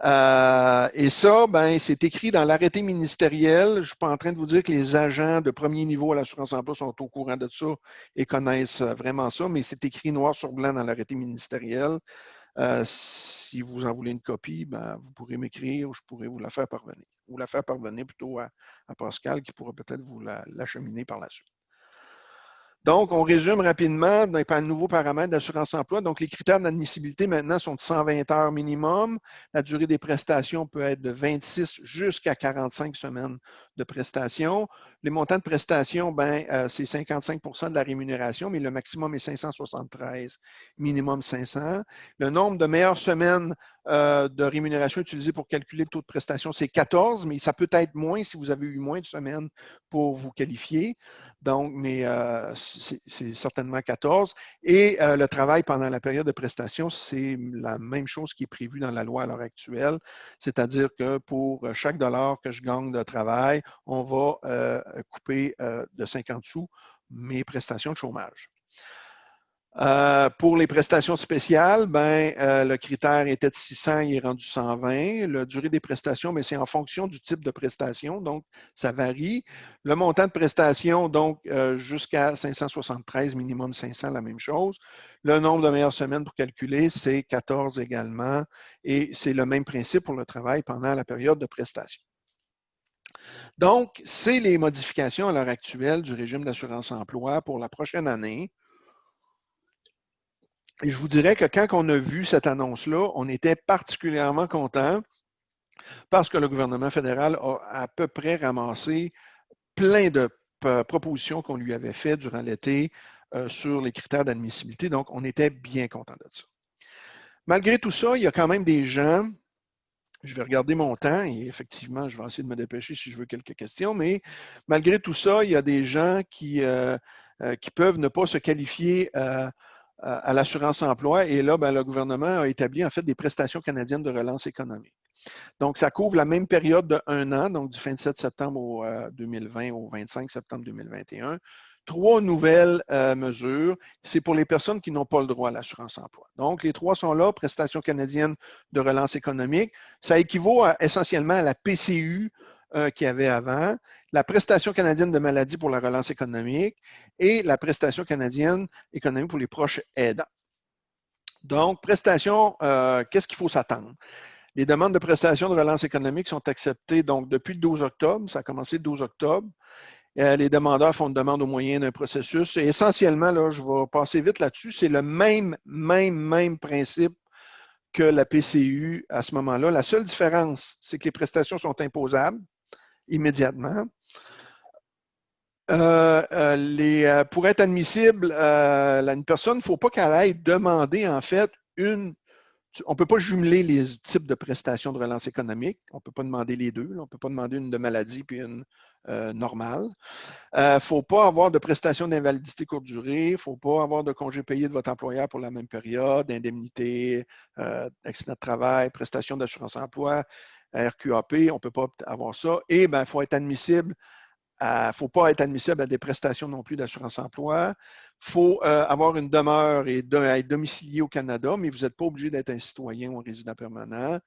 et ça, ben, c'est écrit dans l'arrêté ministériel. Je ne suis pas en train de vous dire que les agents de premier niveau à l'assurance-emploi sont au courant de ça et connaissent vraiment ça, mais c'est écrit noir sur blanc dans l'arrêté ministériel. Si vous en voulez une copie, ben, vous pourrez m'écrire ou je pourrais vous la faire parvenir. Ou la faire parvenir plutôt à Pascal qui pourra peut-être vous l'acheminer par la suite. Donc, on résume rapidement dans les nouveaux paramètres d'assurance-emploi. Donc, les critères d'admissibilité maintenant sont de 120 heures minimum. La durée des prestations peut être de 26 jusqu'à 45 semaines de prestations. Les montants de prestations, ben, c'est 55 de la rémunération, mais le maximum est 573, minimum 500. Le nombre de meilleures semaines de rémunération utilisées pour calculer le taux de prestation, c'est 14, mais ça peut être moins si vous avez eu moins de semaines pour vous qualifier. Donc, mais c'est certainement 14. Et le travail pendant la période de prestation, c'est la même chose qui est prévue dans la loi à l'heure actuelle. C'est-à-dire que pour chaque dollar que je gagne de travail, on va couper de 50 sous mes prestations de chômage. Pour les prestations spéciales, ben, le critère était de 600, il est rendu 120. La durée des prestations, c'est en fonction du type de prestation, donc ça varie. Le montant de prestation, donc jusqu'à 573, minimum 500, la même chose. Le nombre de meilleures semaines pour calculer, c'est 14 également. Et c'est le même principe pour le travail pendant la période de prestation. Donc, c'est les modifications à l'heure actuelle du régime d'assurance-emploi pour la prochaine année. Et je vous dirais que quand on a vu cette annonce-là, on était particulièrement content parce que le gouvernement fédéral a à peu près ramassé plein de propositions qu'on lui avait faites durant l'été sur les critères d'admissibilité. Donc, on était bien content de ça. Malgré tout ça, il y a quand même des gens, je vais regarder mon temps et effectivement, je vais essayer de me dépêcher si je veux quelques questions, mais malgré tout ça, il y a des gens qui peuvent ne pas se qualifier à l'assurance-emploi. Et là, ben, le gouvernement a établi en fait des prestations canadiennes de relance économique. Donc, ça couvre la même période de 1 an, donc du 27 septembre 2020 au 25 septembre 2021. 3 nouvelles mesures. C'est pour les personnes qui n'ont pas le droit à l'assurance-emploi. Donc, les 3 sont là, prestations canadiennes de relance économique. Ça équivaut essentiellement à la PCU qu'il y avait avant, la prestation canadienne de maladie pour la relance économique et la prestation canadienne économique pour les proches aidants. Donc, prestation, qu'est-ce qu'il faut s'attendre? Les demandes de prestations de relance économique sont acceptées donc depuis le 12 octobre. Ça a commencé le 12 octobre. Les demandeurs font une demande au moyen d'un processus. Et essentiellement, là, je vais passer vite là-dessus, c'est le même principe que la PCU à ce moment-là. La seule différence, c'est que les prestations sont imposables immédiatement. Pour être admissible, une personne, il ne faut pas qu'elle aille demander en fait on ne peut pas jumeler les types de prestations de relance économique. On ne peut pas demander les deux. On ne peut pas demander une de maladie puis une normale. Il ne faut pas avoir de prestations d'invalidité courte durée. Il ne faut pas avoir de congés payés de votre employeur pour la même période, indemnité, accident de travail, prestations d'assurance-emploi, RQAP. On ne peut pas avoir ça. Et il faut être admissible ne faut pas être admissible à des prestations non plus d'assurance-emploi. Il faut avoir une demeure et être domicilié au Canada, mais vous n'êtes pas obligé d'être un citoyen ou un résident permanent.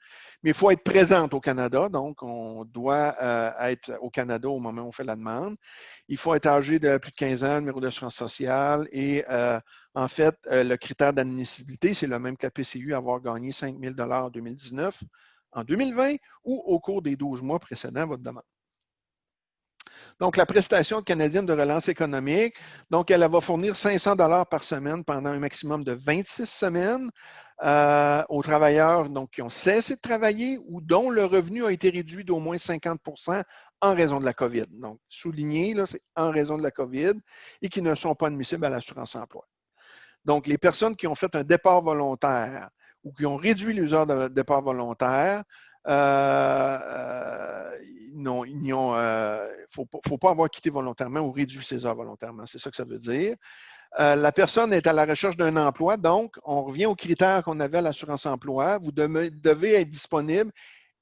Mais il faut être présente au Canada, donc on doit être au Canada au moment où on fait la demande. Il faut être âgé de plus de 15 ans, numéro d'assurance sociale et en fait, le critère d'admissibilité, c'est le même que la PCU, avoir gagné 5 000 $ en 2019, en 2020 ou au cours des 12 mois précédant votre demande. Donc, la prestation canadienne de relance économique, donc elle va fournir 500 $ par semaine pendant un maximum de 26 semaines aux travailleurs donc, qui ont cessé de travailler ou dont le revenu a été réduit d'au moins 50 % en raison de la COVID. Donc, souligné, c'est en raison de la COVID et qui ne sont pas admissibles à l'assurance-emploi. Donc, les personnes qui ont fait un départ volontaire ou qui ont réduit les heures de départ volontaire, il ne faut pas avoir quitté volontairement ou réduit ses heures volontairement. C'est ça que ça veut dire. La personne est à la recherche d'un emploi, donc on revient aux critères qu'on avait à l'assurance-emploi. Vous devez être disponible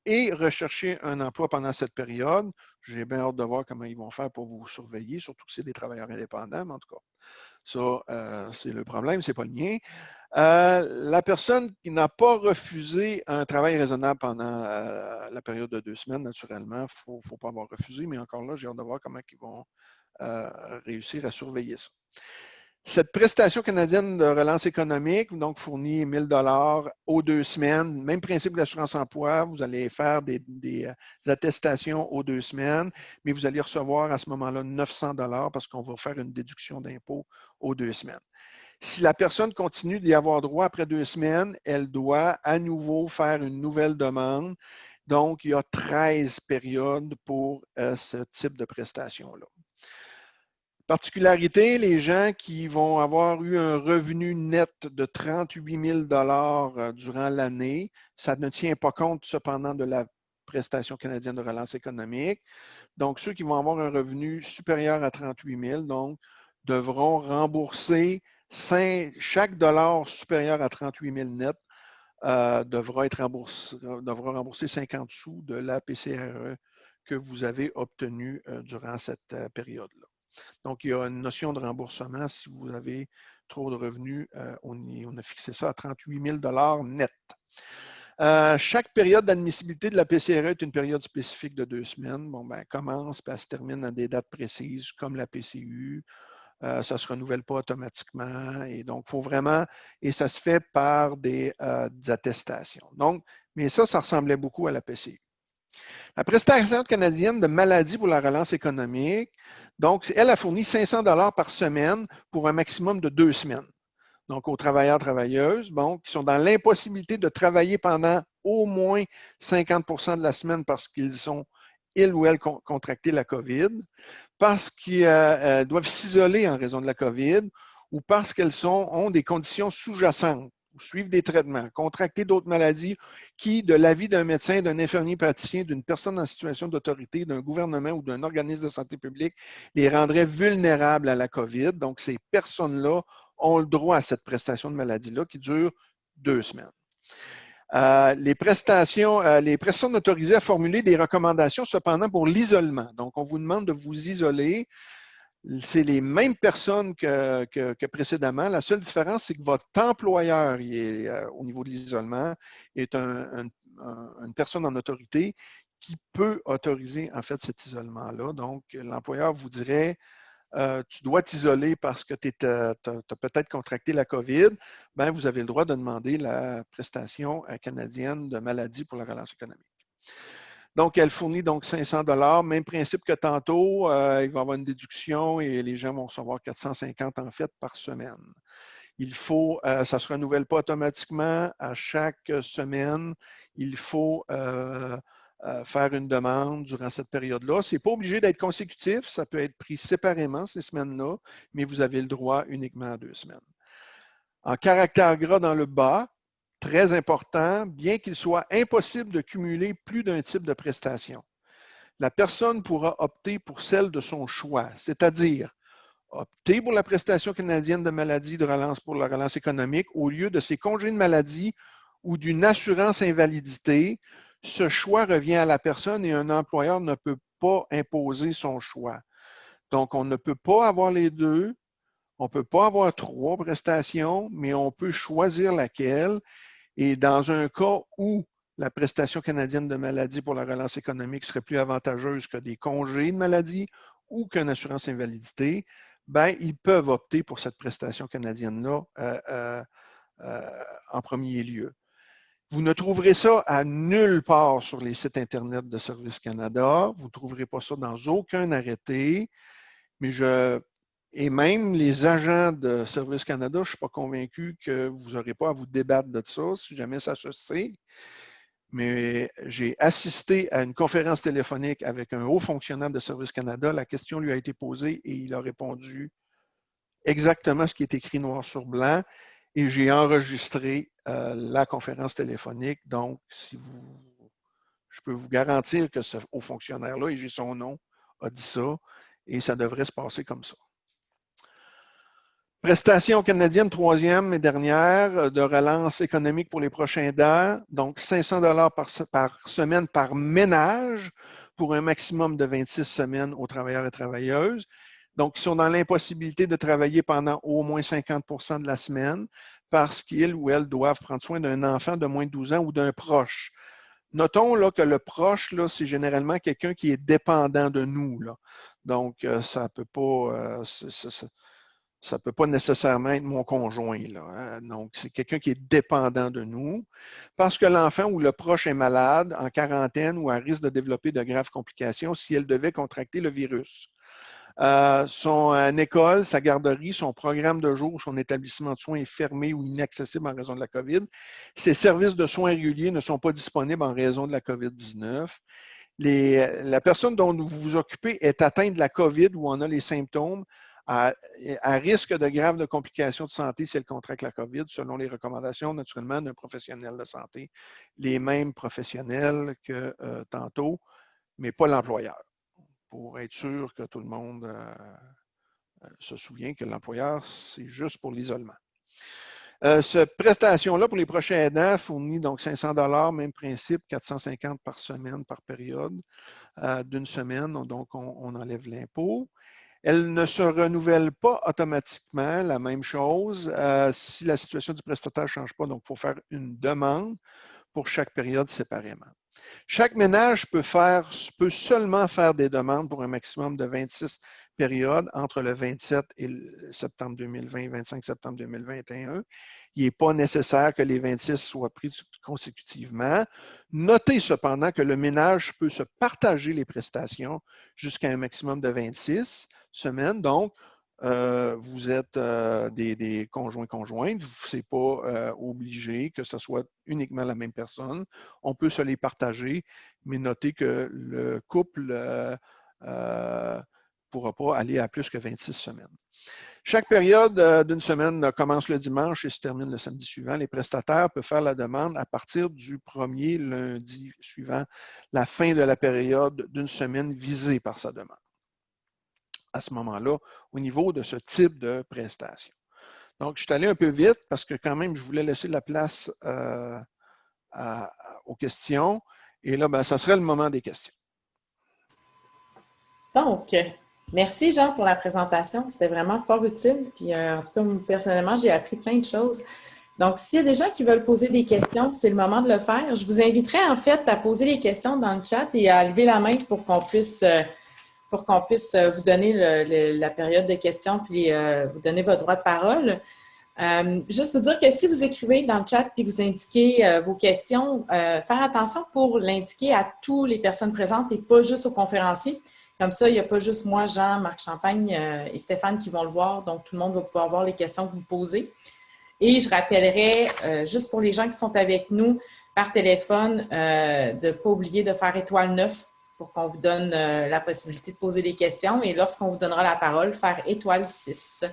et rechercher un emploi pendant cette période. J'ai bien hâte de voir comment ils vont faire pour vous surveiller, surtout que c'est des travailleurs indépendants, mais en tout cas. Ça, c'est le problème, ce n'est pas le mien. La personne qui n'a pas refusé un travail raisonnable pendant la période de 2 semaines, naturellement, il ne faut pas avoir refusé, mais encore là, j'ai hâte de voir comment ils vont réussir à surveiller ça. Cette prestation canadienne de relance économique, donc, fournit 1 000 $ aux 2 semaines. Même principe que l'assurance-emploi, vous allez faire des attestations aux 2 semaines, mais vous allez recevoir à ce moment-là 900 $ parce qu'on va faire une déduction d'impôt aux 2 semaines. Si la personne continue d'y avoir droit après 2 semaines, elle doit à nouveau faire une nouvelle demande. Donc, il y a 13 périodes pour ce type de prestation-là. Particularité, les gens qui vont avoir eu un revenu net de 38 000 $ durant l'année, ça ne tient pas compte cependant de la prestation canadienne de relance économique. Donc, ceux qui vont avoir un revenu supérieur à 38 000 donc, devront rembourser chaque dollar supérieur à 38 000 net devra rembourser 50 sous de la PCRE que vous avez obtenue durant cette période-là. Donc, il y a une notion de remboursement. Si vous avez trop de revenus, on a fixé ça à 38 000 $ net. Chaque période d'admissibilité de la PCRE est une période spécifique de 2 semaines. Bon, ben, elle commence et elle se termine à des dates précises, comme la PCU. Ça ne se renouvelle pas automatiquement. Et donc, il faut vraiment, et ça se fait par des attestations. Donc, mais ça ressemblait beaucoup à la PCU. La prestation canadienne de maladie pour la relance économique, donc, elle a fourni 500 $ par semaine pour un maximum de 2 semaines. Donc, aux travailleurs-travailleuses, bon, qui sont dans l'impossibilité de travailler pendant au moins 50 % de la semaine parce qu'ils ont, ils ou elles, contracté la COVID, parce qu'ils doivent s'isoler en raison de la COVID ou parce qu'elles ont des conditions sous-jacentes ou suivent des traitements, contracter d'autres maladies qui, de l'avis d'un médecin, d'un infirmier praticien, d'une personne en situation d'autorité, d'un gouvernement ou d'un organisme de santé publique, les rendraient vulnérables à la COVID. Donc, ces personnes-là ont le droit à cette prestation de maladie-là qui dure 2 semaines. Les personnes autorisées à formuler des recommandations, cependant, pour l'isolement. Donc, on vous demande de vous isoler. C'est les mêmes personnes que précédemment. La seule différence, c'est que votre employeur, au niveau de l'isolement, est une personne en autorité qui peut autoriser, en fait, cet isolement-là. Donc, l'employeur vous dirait, tu dois t'isoler parce que tu as peut-être contracté la COVID, bien, vous avez le droit de demander la prestation canadienne de maladie pour la relance économique. Donc, elle fournit donc 500 $. Même principe que tantôt, il va y avoir une déduction et les gens vont recevoir 450 en fait par semaine. Ça ne se renouvelle pas automatiquement à chaque semaine. Il faut faire une demande durant cette période-là. Ce n'est pas obligé d'être consécutif, ça peut être pris séparément ces semaines-là, mais vous avez le droit uniquement à 2 semaines. En caractère gras dans le bas, très important, bien qu'il soit impossible de cumuler plus d'un type de prestation, la personne pourra opter pour celle de son choix, c'est-à-dire opter pour la prestation canadienne de maladie de relance pour la relance économique au lieu de ses congés de maladie ou d'une assurance invalidité. Ce choix revient à la personne et un employeur ne peut pas imposer son choix. Donc, on ne peut pas avoir les deux. On ne peut pas avoir 3 prestations, mais on peut choisir laquelle. Et dans un cas où la prestation canadienne de maladie pour la relance économique serait plus avantageuse que des congés de maladie ou qu'une assurance invalidité, ben, ils peuvent opter pour cette prestation canadienne-là en premier lieu. Vous ne trouverez ça à nulle part sur les sites Internet de Service Canada. Vous ne trouverez pas ça dans aucun arrêté. Mais et même les agents de Service Canada, je ne suis pas convaincu que vous n'aurez pas à vous débattre de ça, si jamais ça se sait. Mais j'ai assisté à une conférence téléphonique avec un haut fonctionnaire de Service Canada. La question lui a été posée et il a répondu exactement ce qui est écrit noir sur blanc. Et j'ai enregistré la conférence téléphonique. Donc, je peux vous garantir que ce haut fonctionnaire-là, et j'ai son nom, a dit ça. Et ça devrait se passer comme ça. Prestation canadienne, troisième et dernière, de relance économique pour les prochains dents. Donc, 500 $ par semaine par ménage pour un maximum de 26 semaines aux travailleurs et travailleuses. Donc, ils sont dans l'impossibilité de travailler pendant au moins 50 % de la semaine parce qu'ils ou elles doivent prendre soin d'un enfant de moins de 12 ans ou d'un proche. Notons là, que le proche, c'est généralement quelqu'un qui est dépendant de nous. Là. Donc, ça ne peut pas nécessairement être mon conjoint. Là, hein. Donc, c'est quelqu'un qui est dépendant de nous parce que l'enfant ou le proche est malade, en quarantaine ou à risque de développer de graves complications si elle devait contracter le virus. Son école, sa garderie, son programme de jour, son établissement de soins est fermé ou inaccessible en raison de la COVID. Ses services de soins réguliers ne sont pas disponibles en raison de la COVID-19. La personne dont vous vous occupez est atteinte de la COVID ou en a les symptômes, à risque de graves complications de santé si elle contracte la COVID, selon les recommandations naturellement d'un professionnel de santé. Les mêmes professionnels que tantôt, mais pas l'employeur, pour être sûr que tout le monde se souvient que l'employeur, c'est juste pour l'isolement. Cette prestation-là, pour les prochains aidants, fournit donc 500 $, même principe, 450 par semaine, par période d'une semaine. Donc, on enlève l'impôt. Elle ne se renouvelle pas automatiquement, la même chose, si la situation du prestataire ne change pas. Donc, il faut faire une demande pour chaque période séparément. Chaque ménage peut seulement faire des demandes pour un maximum de 26 périodes entre le 27 et le septembre 2020 et 25 septembre 2021. Il n'est pas nécessaire que les 26 soient pris consécutivement. Notez cependant que le ménage peut se partager les prestations jusqu'à un maximum de 26 semaines. Donc, vous êtes des conjoints-conjointes, ce n'est pas obligé que ce soit uniquement la même personne. On peut se les partager, mais notez que le couple ne pourra pas aller à plus que 26 semaines. Chaque période d'une semaine commence le dimanche et se termine le samedi suivant. Les prestataires peuvent faire la demande à partir du premier lundi suivant la fin de la période d'une semaine visée par sa demande. À ce moment-là, au niveau de ce type de prestation. Donc, je suis allé un peu vite parce que quand même, je voulais laisser la place aux questions. Et là, ben, ça serait le moment des questions. Donc, merci Jean pour la présentation. C'était vraiment fort utile. Puis, en tout cas, personnellement, j'ai appris plein de choses. Donc, s'il y a des gens qui veulent poser des questions, c'est le moment de le faire. Je vous inviterai en fait à poser les questions dans le chat et à lever la main pour qu'on puisse vous donner la période de questions puis vous donner votre droit de parole. Juste vous dire que si vous écrivez dans le chat puis vous indiquez vos questions, faire attention pour l'indiquer à toutes les personnes présentes et pas juste aux conférenciers. Comme ça, il n'y a pas juste moi, Jean, Marc Champagne et Stéphane qui vont le voir. Donc, tout le monde va pouvoir voir les questions que vous posez. Et je rappellerai, juste pour les gens qui sont avec nous par téléphone, de ne pas oublier de faire étoile 9 pour qu'on vous donne la possibilité de poser des questions. Et lorsqu'on vous donnera la parole, faire étoile 6.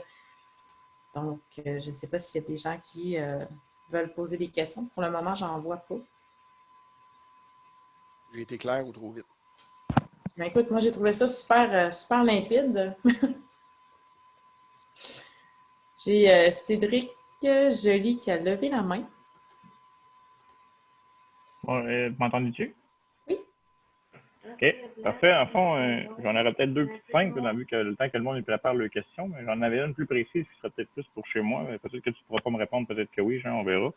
Donc, je ne sais pas s'il y a des gens qui veulent poser des questions. Pour le moment, j'en vois pas. J'ai été clair ou trop vite? Ben, écoute, moi, j'ai trouvé ça super, super limpide. J'ai Cédric Joly qui a levé la main. Bon, m'entendez-tu? Oui. OK, parfait. En fond, j'en aurais peut-être deux petites simples, vu que le temps que le monde prépare leurs questions, mais j'en avais une plus précise qui serait peut-être plus pour chez moi. Peut-être que tu ne pourras pas me répondre, peut-être que oui, Jean, on verra.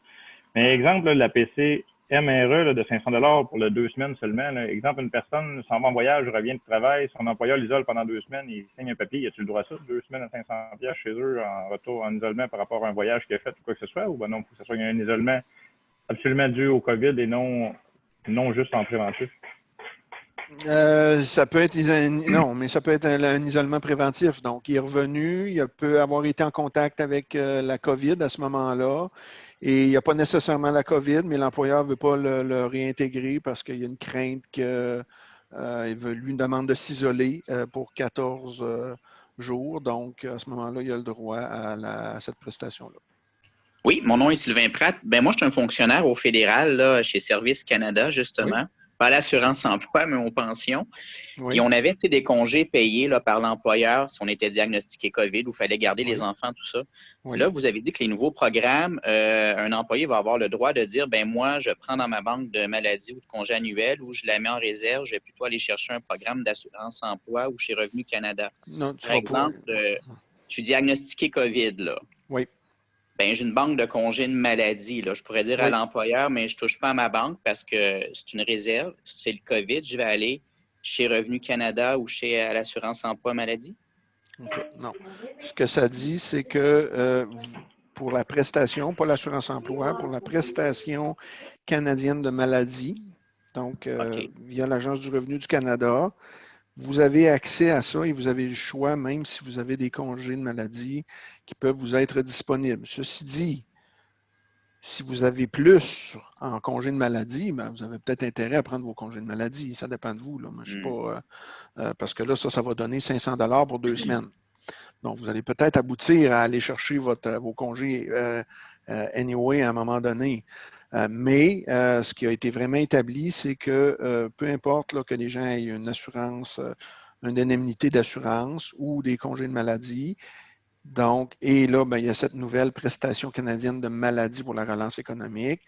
Mais exemple, là, la PC MRE là, de 500 $ pour le 2 semaines seulement. Là. Exemple, une personne s'en va en voyage, revient de travail, son employeur l'isole pendant 2 semaines, il signe un papier, y a-t-il le droit à ça? 2 semaines à 500 $ chez eux en retour en isolement par rapport à un voyage qu'il a fait ou quoi que ce soit? Ou ben non, il faut que ce soit un isolement absolument dû au COVID et non juste en préventif? Ça peut être non, mais ça peut être un isolement préventif. Donc, il est revenu, il peut avoir été en contact avec la COVID à ce moment-là. Et il n'y a pas nécessairement la COVID, mais l'employeur ne veut pas le réintégrer parce qu'il y a une crainte qu'il lui demande de s'isoler pour 14 jours. Donc, à ce moment-là, il a le droit à cette prestation-là. Oui, mon nom est Sylvain Pratt. Ben moi, je suis un fonctionnaire au fédéral là, chez Service Canada, justement. Oui. Pas à l'assurance-emploi, mais aux pensions. Oui. Puis on avait des congés payés là, par l'employeur si on était diagnostiqué COVID ou il fallait garder les enfants, tout ça. Oui. Là, vous avez dit que les nouveaux programmes, un employé va avoir le droit de dire, ben moi, je prends dans ma banque de maladie ou de congé annuel ou je la mets en réserve, je vais plutôt aller chercher un programme d'assurance-emploi ou chez Revenu Canada. Non, Par exemple, je suis diagnostiqué COVID, là. Oui. Ben, j'ai une banque de congés de maladie. Là. Je pourrais dire à l'employeur, mais je ne touche pas à ma banque parce que c'est une réserve. C'est le COVID. Je vais aller chez Revenu Canada ou chez l'assurance emploi maladie? Okay. Non. Ce que ça dit, c'est que pour la prestation, pas l'assurance emploi, pour la prestation canadienne de maladie, donc via l'Agence du revenu du Canada, vous avez accès à ça et vous avez le choix, même si vous avez des congés de maladie qui peuvent vous être disponibles. Ceci dit, si vous avez plus en congé de maladie, ben, vous avez peut-être intérêt à prendre vos congés de maladie. Ça dépend de vous. Là. Moi, je suis pas, parce que là, ça va donner 500 $ pour 2 semaines. Donc, vous allez peut-être aboutir à aller chercher vos congés anyway à un moment donné. Mais ce qui a été vraiment établi, c'est que peu importe là, que les gens aient une assurance, une indemnité d'assurance ou des congés de maladie. Donc, et là, ben, il y a cette nouvelle prestation canadienne de maladie pour la relance économique.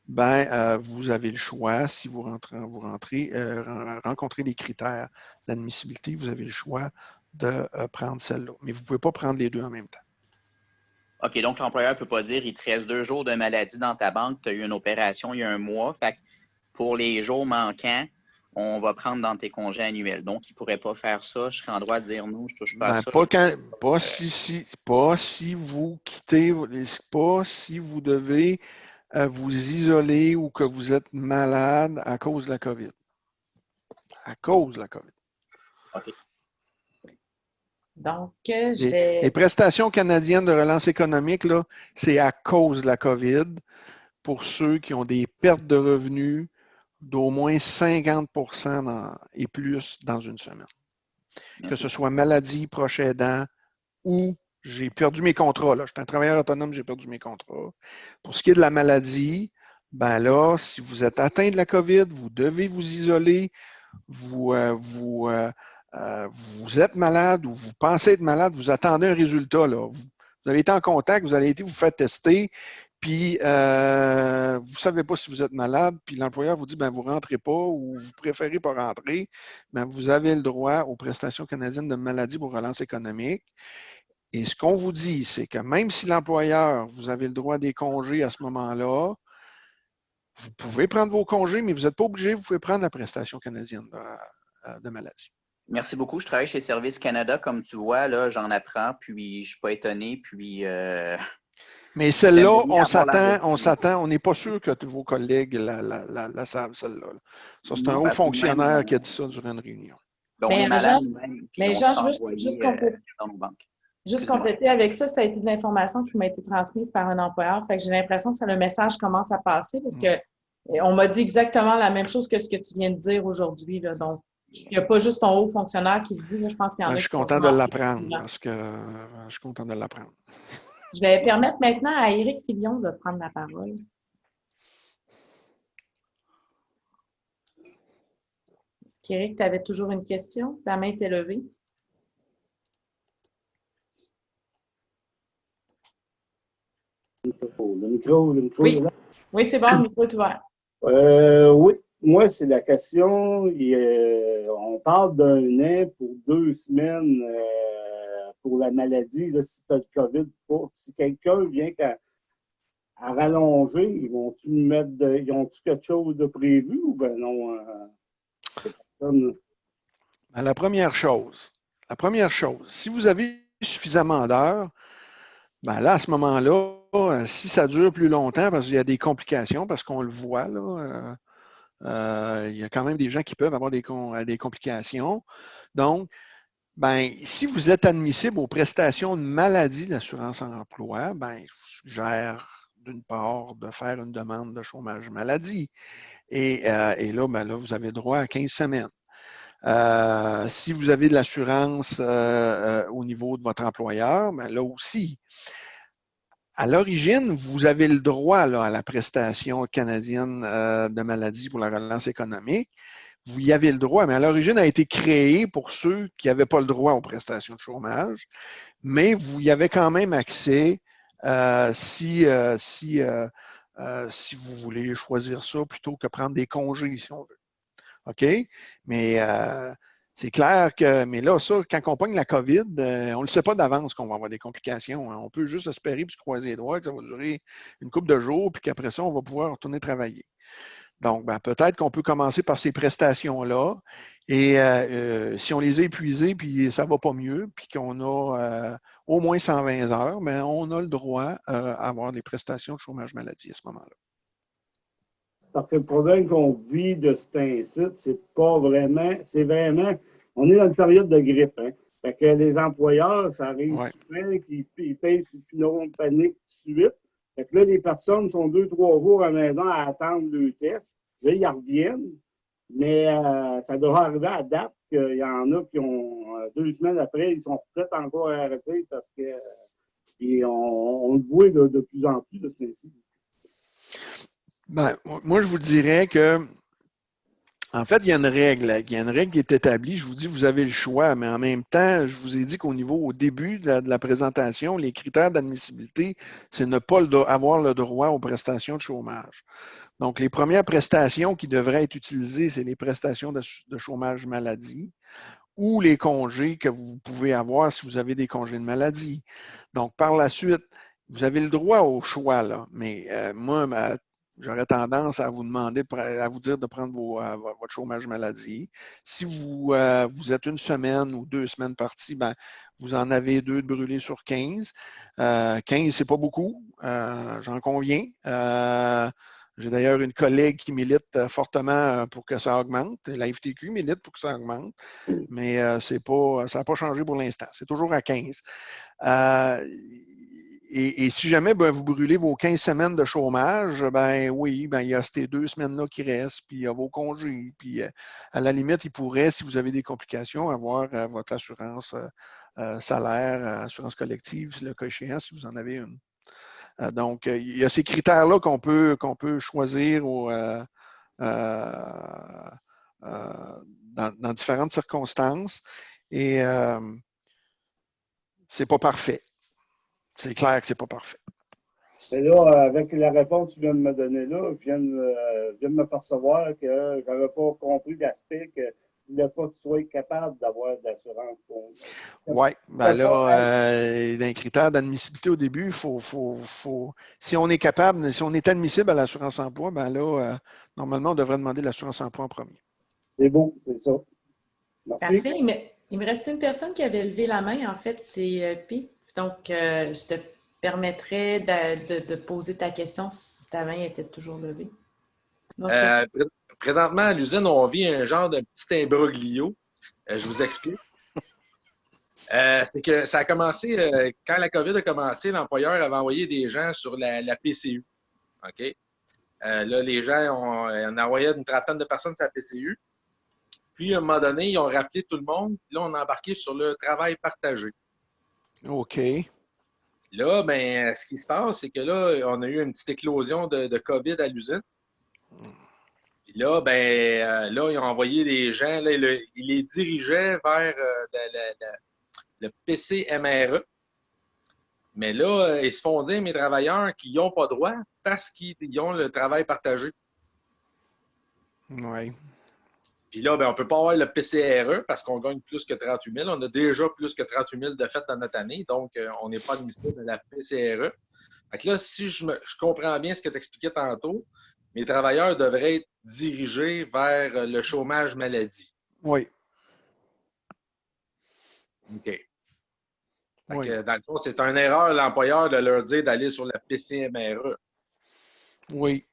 Ben, vous avez le choix, si vous rencontrez les critères d'admissibilité, vous avez le choix de prendre celle-là. Mais vous ne pouvez pas prendre les deux en même temps. OK, donc l'employeur ne peut pas dire il te reste 2 jours de maladie dans ta banque, tu as eu une opération il y a un mois. Fait que pour les jours manquants, on va prendre dans tes congés annuels. Donc, il ne pourrait pas faire ça. Je serais en droit de dire non, je ne touche pas à ça. Pas si vous quittez, pas si vous devez vous isoler ou que vous êtes malade à cause de la COVID. À cause de la COVID. OK. Donc, je vais... Les prestations canadiennes de relance économique, là, c'est à cause de la COVID pour ceux qui ont des pertes de revenus d'au moins 50 % et plus dans une semaine. Que ce soit maladie, proche aidant ou j'ai perdu mes contrats. Là. Je suis un travailleur autonome, j'ai perdu mes contrats. Pour ce qui est de la maladie, ben là, si vous êtes atteint de la COVID, vous devez vous isoler, vous êtes malade ou vous pensez être malade, vous attendez un résultat. Là. Vous avez été en contact, vous allez vous faire tester, puis vous ne savez pas si vous êtes malade, puis l'employeur vous dit ben, vous ne rentrez pas ou vous préférez pas rentrer, ben, vous avez le droit aux prestations canadiennes de maladie pour relance économique. Et ce qu'on vous dit, c'est que même si l'employeur, vous avez le droit des congés à ce moment-là, vous pouvez prendre vos congés, mais vous n'êtes pas obligé, vous pouvez prendre la prestation canadienne de maladie. Merci beaucoup. Je travaille chez Service Canada. Comme tu vois, là, j'en apprends, puis je ne suis pas étonné, puis... Mais celle-là, on s'attend, on n'est pas sûr que vos collègues la savent, celle-là. Ça, c'est un haut fonctionnaire qui a dit ça durant une réunion. Ben, on est malade nous-mêmes, mais Jean, je veux juste compléter avec ça, ça a été de l'information qui m'a été transmise par un employeur. Fait que j'ai l'impression que le message commence à passer parce que on m'a dit exactement la même chose que ce que tu viens de dire aujourd'hui. Donc, il n'y a pas juste ton haut fonctionnaire qui le dit. Là, je pense qu'il y en a. Je suis content de l'apprendre parce que je suis content de l'apprendre. Je vais permettre maintenant à Éric Filion de prendre la parole. Est-ce qu'Éric, tu avais toujours une question? Ta main était levée. Le micro oui, c'est bon, le micro est ouvert. Oui. moi, c'est la question. On parle d'un an pour 2 semaines pour la maladie, là, si tu as le COVID. Si quelqu'un vient à rallonger, ils vont-tu mettre ils ont-tu quelque chose de prévu ou ben non? Ben, la première chose, si vous avez suffisamment d'heures, ben là, à ce moment-là, si ça dure plus longtemps, parce qu'il y a des complications, parce qu'on le voit, là, il y a quand même des gens qui peuvent avoir des complications. Donc, ben, si vous êtes admissible aux prestations de maladie de l'assurance emploi, ben, je vous suggère d'une part de faire une demande de chômage maladie. Et là, ben, là, vous avez droit à 15 semaines. Si vous avez de l'assurance au niveau de votre employeur, ben, là aussi, à l'origine, vous avez le droit là, à la prestation canadienne de maladie pour la relance économique. Vous y avez le droit, mais à l'origine, elle a été créée pour ceux qui n'avaient pas le droit aux prestations de chômage, mais vous y avez quand même accès si vous voulez choisir ça plutôt que prendre des congés, si on veut. OK? Mais c'est clair que, mais là, ça, quand on pogne la COVID, on ne le sait pas d'avance qu'on va avoir des complications. Hein. On peut juste espérer puis se croiser les doigts que ça va durer une couple de jours, puis qu'après ça, on va pouvoir retourner travailler. Donc, ben, peut-être qu'on peut commencer par ces prestations-là. Et si on les a épuisées, puis ça ne va pas mieux, puis qu'on a au moins 120 heures, ben, on a le droit à avoir des prestations de chômage maladie à ce moment-là. Parce que le problème qu'on vit de cet incite, c'est vraiment, on est dans une période de grippe. Hein? Fait que les employeurs, ça arrive souvent qu'ils payent sur le pinon de panique tout de suite. Fait que là, les personnes sont 2-3 jours à la maison à attendre le test. Là, ils reviennent. Mais ça devrait arriver à date qu'il y en a qui ont 2 semaines après, ils sont peut-être encore arrêtés parce que on le voit de plus en plus de cet incite. Ben, moi, je vous dirais que, en fait, il y a une règle. Il y a une règle qui est établie. Je vous dis, vous avez le choix, mais en même temps, je vous ai dit au début de la présentation, les critères d'admissibilité, c'est ne pas avoir le droit aux prestations de chômage. Donc, les premières prestations qui devraient être utilisées, c'est les prestations de chômage maladie ou les congés que vous pouvez avoir si vous avez des congés de maladie. Donc, par la suite, vous avez le droit au choix, là, mais moi, j'aurais tendance à vous demander, à vous dire de prendre votre chômage maladie. Si vous êtes 1 semaine ou 2 semaines parties, ben, vous en avez 2 de brûlés sur 15. 15, c'est pas beaucoup, j'en conviens. J'ai d'ailleurs une collègue qui milite fortement pour que ça augmente. La FTQ milite pour que ça augmente, mais ça n'a pas changé pour l'instant. C'est toujours à 15. Et si jamais ben, vous brûlez vos 15 semaines de chômage, ben oui, ben, il y a ces 2 semaines-là qui restent, puis il y a vos congés. Puis à la limite, il pourrait, si vous avez des complications, avoir votre assurance salaire, assurance collective, le cas échéant, si vous en avez une. Donc, il y a ces critères-là qu'on peut choisir dans différentes circonstances. Et c'est pas parfait. C'est clair que c'est pas parfait. Mais là, avec la réponse que tu viens de me donner là, je viens de m'apercevoir que je n'avais pas compris l'aspect que tu ne voulais pas que tu sois capable d'avoir de l'assurance. Oui, ben là, dans les critères d'admissibilité au début, si on est capable, si on est admissible à l'assurance emploi, ben là, normalement, on devrait demander l'assurance emploi en premier. C'est beau, c'est ça. Merci. Parfait. Il me reste une personne qui avait levé la main, en fait, c'est Pete. Donc, je te permettrai de poser ta question si ta main était toujours levée. Présentement, à l'usine, on vit un genre de petit imbroglio. Je vous explique. C'est que ça a commencé, quand la COVID a commencé, l'employeur avait envoyé des gens sur la PCU. OK? Là, les gens, on envoyait une trentaine de personnes sur la PCU. Puis, à un moment donné, ils ont rappelé tout le monde. Là, on a embarqué sur le travail partagé. OK. Là, ben, ce qui se passe, c'est que là, on a eu une petite éclosion de COVID à l'usine. Puis là, ben, là, ils ont envoyé des gens, là, ils les dirigeaient vers le PCMRE. Mais là, ils se font dire, mes travailleurs, qu'ils n'ont pas droit parce qu'ils ont le travail partagé. Oui. Puis là, ben, on ne peut pas avoir le PCRE parce qu'on gagne plus que 38 000. On a déjà plus que 38 000 de fait dans notre année, donc on n'est pas admissible à la PCRE. Fait que là, si je comprends bien ce que tu expliquais tantôt, mes travailleurs devraient être dirigés vers le chômage maladie. Oui. OK. Fait Oui. que, dans le fond, c'est une erreur l'employeur de leur dire d'aller sur la PCMRE. Oui.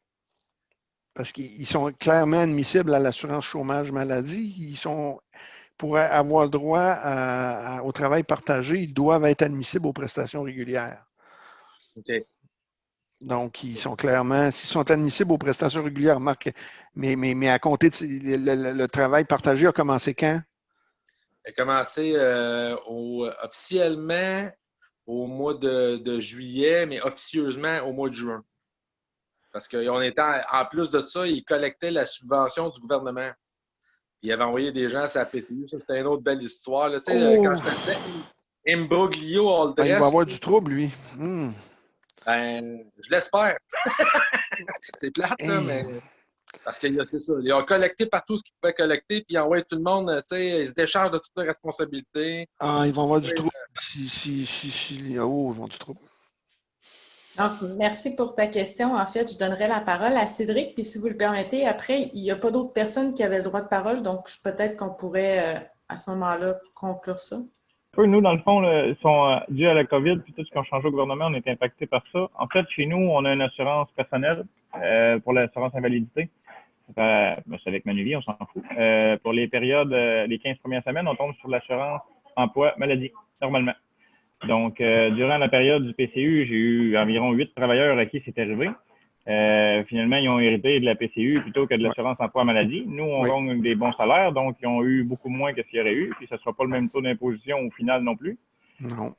Parce qu'ils sont clairement admissibles à l'assurance chômage maladie. Pour avoir le droit au travail partagé, ils doivent être admissibles aux prestations régulières. OK. Donc, ils sont clairement, s'ils sont admissibles aux prestations régulières, Marc, mais à compter le travail partagé a commencé quand? Il a commencé officiellement au mois de juillet, mais officieusement au mois de juin. Parce qu'on était, en plus de ça, ils collectaient la subvention du gouvernement. Puis ils avaient envoyé des gens à sa PCU. Ça, c'était une autre belle histoire. Là. Quand je te disais Imbroglio All Ben, il va Dress, avoir du trouble, lui. ben, je l'espère. C'est plate, là, mais parce que c'est ça. Ils ont collecté partout ce qu'ils pouvaient collecter, puis ils envoient tout le monde, ils se déchargent de toutes leurs responsabilités. Ah, ils vont avoir du trouble. Ils vont avoir du trouble. Donc, merci pour ta question. En fait, je donnerai la parole à Cédric, puis si vous le permettez, après, il n'y a pas d'autres personnes qui avaient le droit de parole, donc peut-être qu'on pourrait, à ce moment-là, conclure ça. Nous, dans le fond, là, sont dus à la COVID, puis tout ce qu'on change au gouvernement, on est impacté par ça. En fait, chez nous, on a une assurance personnelle pour l'assurance invalidité. C'est avec Manuvie, on s'en fout. Pour les périodes, les 15 premières semaines, on tombe sur l'assurance emploi maladie, normalement. Donc, durant la période du PCU, j'ai eu environ 8 travailleurs à qui c'est arrivé. Finalement, ils ont hérité de la PCU plutôt que de l'assurance emploi maladie. Nous, on gagne des bons salaires, donc ils ont eu beaucoup moins que ce qu'il y aurait eu, puis ça ne sera pas le même taux d'imposition au final non plus. Non.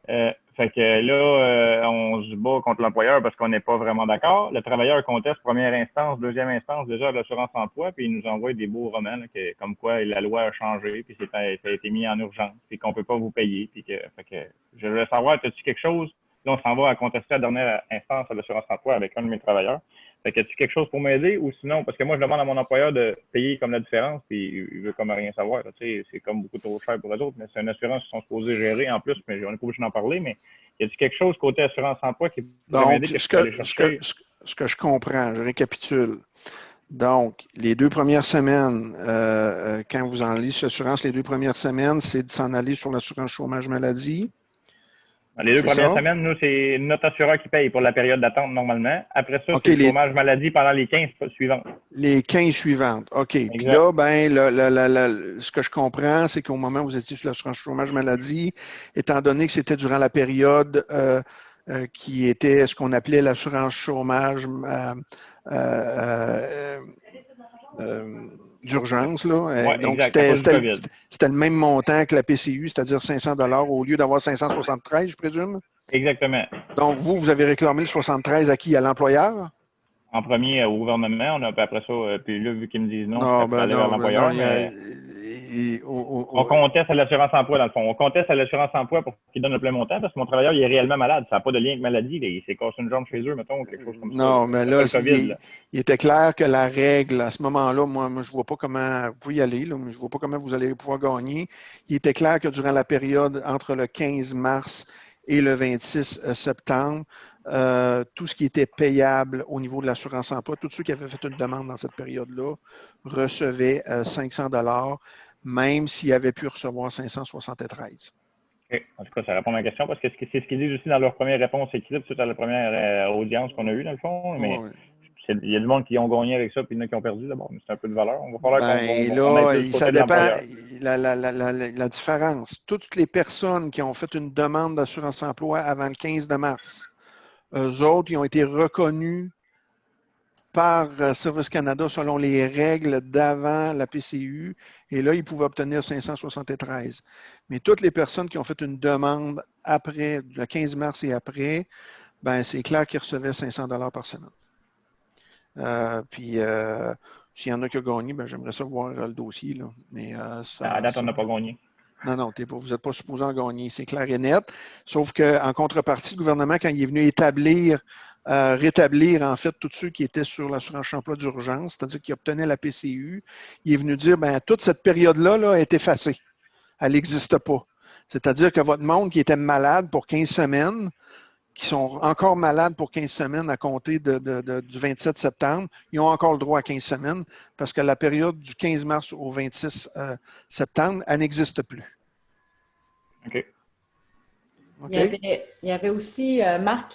Fait que là, on se bat contre l'employeur parce qu'on n'est pas vraiment d'accord. Le travailleur conteste première instance, deuxième instance déjà de l'assurance emploi, puis il nous envoie des beaux romans là, comme quoi la loi a changé, puis ça a été mis en urgence, puis qu'on peut pas vous payer. Puis fait que je voulais savoir, as-tu quelque chose? Là, on s'en va à contester la dernière instance à l'assurance emploi avec un de mes travailleurs. Fait que as-tu quelque chose pour m'aider ou sinon, parce que moi, je demande à mon employeur de payer comme la différence, puis il veut comme rien savoir. C'est comme beaucoup trop cher pour eux autres, mais c'est une assurance qu'ils sont supposés gérer en plus, mais on n'est pas obligé d'en parler, mais y a-t-il quelque chose côté assurance emploi qui pourrait m'aider? Ce que je comprends, je récapitule. Donc, les 2 premières semaines, quand vous en lisez l'assurance, les 2 premières semaines, c'est de s'en aller sur l'assurance chômage maladie. Les 2 premières semaines, nous, c'est notre assureur qui paye pour la période d'attente normalement. Après ça, c'est le chômage maladie pendant les 15 suivantes. Les 15 suivantes. OK. Exact. Puis là, ben, ce que je comprends, c'est qu'au moment où vous étiez sur l'assurance chômage maladie, étant donné que c'était durant la période qui était ce qu'on appelait l'assurance chômage d'urgence, là. Donc, c'était le même montant que la PCU, c'est-à-dire 500 $ au lieu d'avoir 573, je présume? Exactement. Donc, vous avez réclamé le 73 à qui? À l'employeur? En premier, au gouvernement. On a après ça, puis là, vu qu'ils me disent non, ça peut aller vers l'employeur. On conteste à l'assurance emploi, dans le fond. On conteste à l'assurance emploi pour qu'ils donnent le plein montant parce que mon travailleur, il est réellement malade. Ça n'a pas de lien avec maladie. Il s'est cassé une jambe chez eux, mettons, quelque chose comme ça. Non, mais là, il était clair que la règle, à ce moment-là, moi je ne vois pas comment, vous pouvez y aller, là, mais je ne vois pas comment vous allez pouvoir gagner. Il était clair que durant la période entre le 15 mars et le 26 septembre, tout ce qui était payable au niveau de l'assurance emploi, tous ceux qui avaient fait une demande dans cette période-là recevaient 500 $, même s'ils avaient pu recevoir 573. Okay. En tout cas, ça répond à ma question parce que c'est ce qu'ils disent aussi dans leur première réponse écrite suite à la première audience qu'on a eue, dans le fond. Mais il y a du monde qui ont gagné avec ça, puis il y en a qui ont perdu d'abord. Mais c'est un peu de valeur. On va falloir ça dépend. La différence. Toutes les personnes qui ont fait une demande d'assurance emploi avant le 15 de mars, eux autres, ils ont été reconnus par Service Canada selon les règles d'avant la PCU. Et là, ils pouvaient obtenir 573. Mais toutes les personnes qui ont fait une demande après, le 15 mars et après, ben c'est clair qu'ils recevaient 500 $ par semaine. Puis, s'il y en a qui ont gagné, ben, j'aimerais ça voir le dossier. Là. Mais, à date, on n'a pas gagné. Non, vous n'êtes pas supposé en gagner, c'est clair et net. Sauf qu'en contrepartie, le gouvernement, quand il est venu rétablir en fait tous ceux qui étaient sur l'assurance-emploi d'urgence, c'est-à-dire qui obtenaient la PCU, il est venu dire, bien, toute cette période-là est effacée. Elle n'existe pas. C'est-à-dire que votre monde qui était malade pour 15 semaines, qui sont encore malades pour 15 semaines à compter du 27 septembre, ils ont encore le droit à 15 semaines parce que la période du 15 mars au 26 septembre, elle n'existe plus. OK. Okay. Il y avait aussi Marc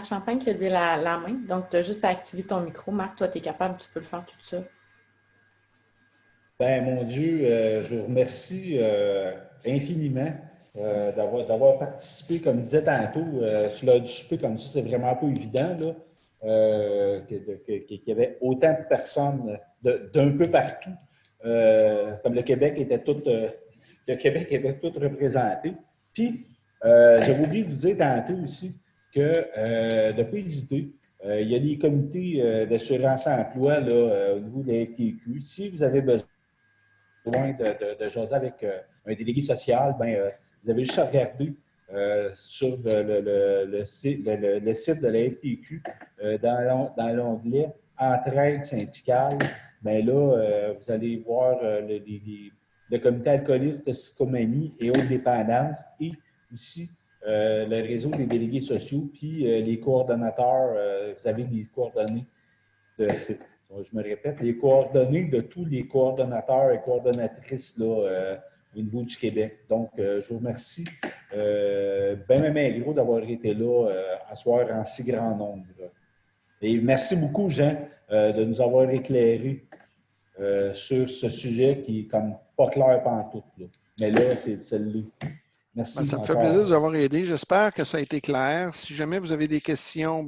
Champagne qui a levé la main. Donc, tu as juste à activer ton micro. Marc, toi, tu es capable, tu peux le faire tout ça. Ben, mon Dieu, je vous remercie infiniment d'avoir participé, comme je disais tantôt, sur le souper comme ça, c'est vraiment pas évident, là, qu'il y avait autant de personnes d'un peu partout. Comme le Québec était tout représenté. Puis, j'avais oublié de vous dire tantôt aussi que de ne pas hésiter. Il y a des comités d'assurance-emploi au niveau de la FTQ. Si vous avez besoin de jaser avec un délégué social, vous avez juste à regarder sur le site de la FTQ dans l'onglet Entraide syndicale. Vous allez voir le comité alcoolisme, toxicomanie et autres dépendances et aussi le réseau des délégués sociaux, puis les coordonnateurs, vous avez les coordonnées je me répète, les coordonnées de tous les coordonnateurs et coordonnatrices là, au niveau du Québec. Donc, je vous remercie gros d'avoir été là à soir en si grand nombre. Là. Et merci beaucoup, Jean, de nous avoir éclairé sur ce sujet qui est comme pas clair pantoute. Là. Mais là, c'est celle-là. Merci. Ça me fait plaisir de vous avoir aidé. J'espère que ça a été clair. Si jamais vous avez des questions,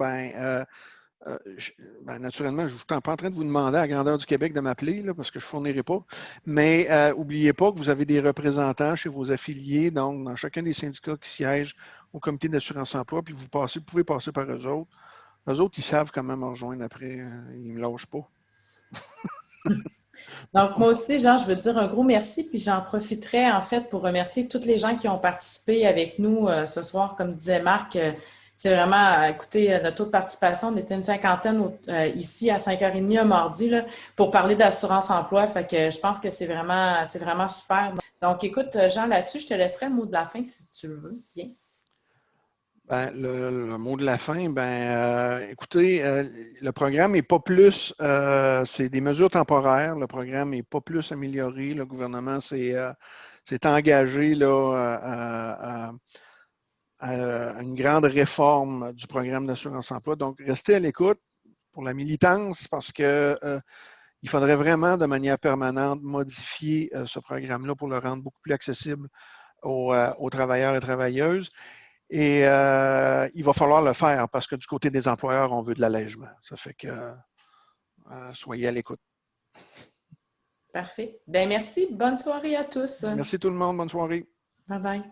naturellement, je ne suis pas en train de vous demander à la grandeur du Québec de m'appeler parce que je ne fournirai pas. Mais n'oubliez pas que vous avez des représentants chez vos affiliés, donc dans chacun des syndicats qui siègent au comité d'assurance-emploi, puis vous pouvez passer par eux autres. Eux autres, ils savent comment me rejoindre après. Ils ne me lâchent pas. Donc, moi aussi, Jean, je veux te dire un gros merci, puis j'en profiterai en fait pour remercier toutes les gens qui ont participé avec nous ce soir. Comme disait Marc, c'est vraiment, écoutez, notre taux de participation, on était une cinquantaine ici à 5h30 un mardi là, pour parler d'assurance-emploi. Fait que je pense que c'est vraiment super. Donc, écoute, Jean, là-dessus, je te laisserai le mot de la fin si tu le veux. Bien. Le mot de la fin, écoutez, le programme n'est pas plus, c'est des mesures temporaires. Le programme n'est pas plus amélioré. Le gouvernement s'est engagé là, à une grande réforme du programme d'assurance-emploi. Donc, restez à l'écoute pour la militance parce que il faudrait vraiment, de manière permanente, modifier ce programme-là pour le rendre beaucoup plus accessible aux travailleurs et travailleuses. Et il va falloir le faire parce que du côté des employeurs, on veut de l'allègement. Ça fait que soyez à l'écoute. Parfait. Bien, merci. Bonne soirée à tous. Merci tout le monde. Bonne soirée. Bye bye.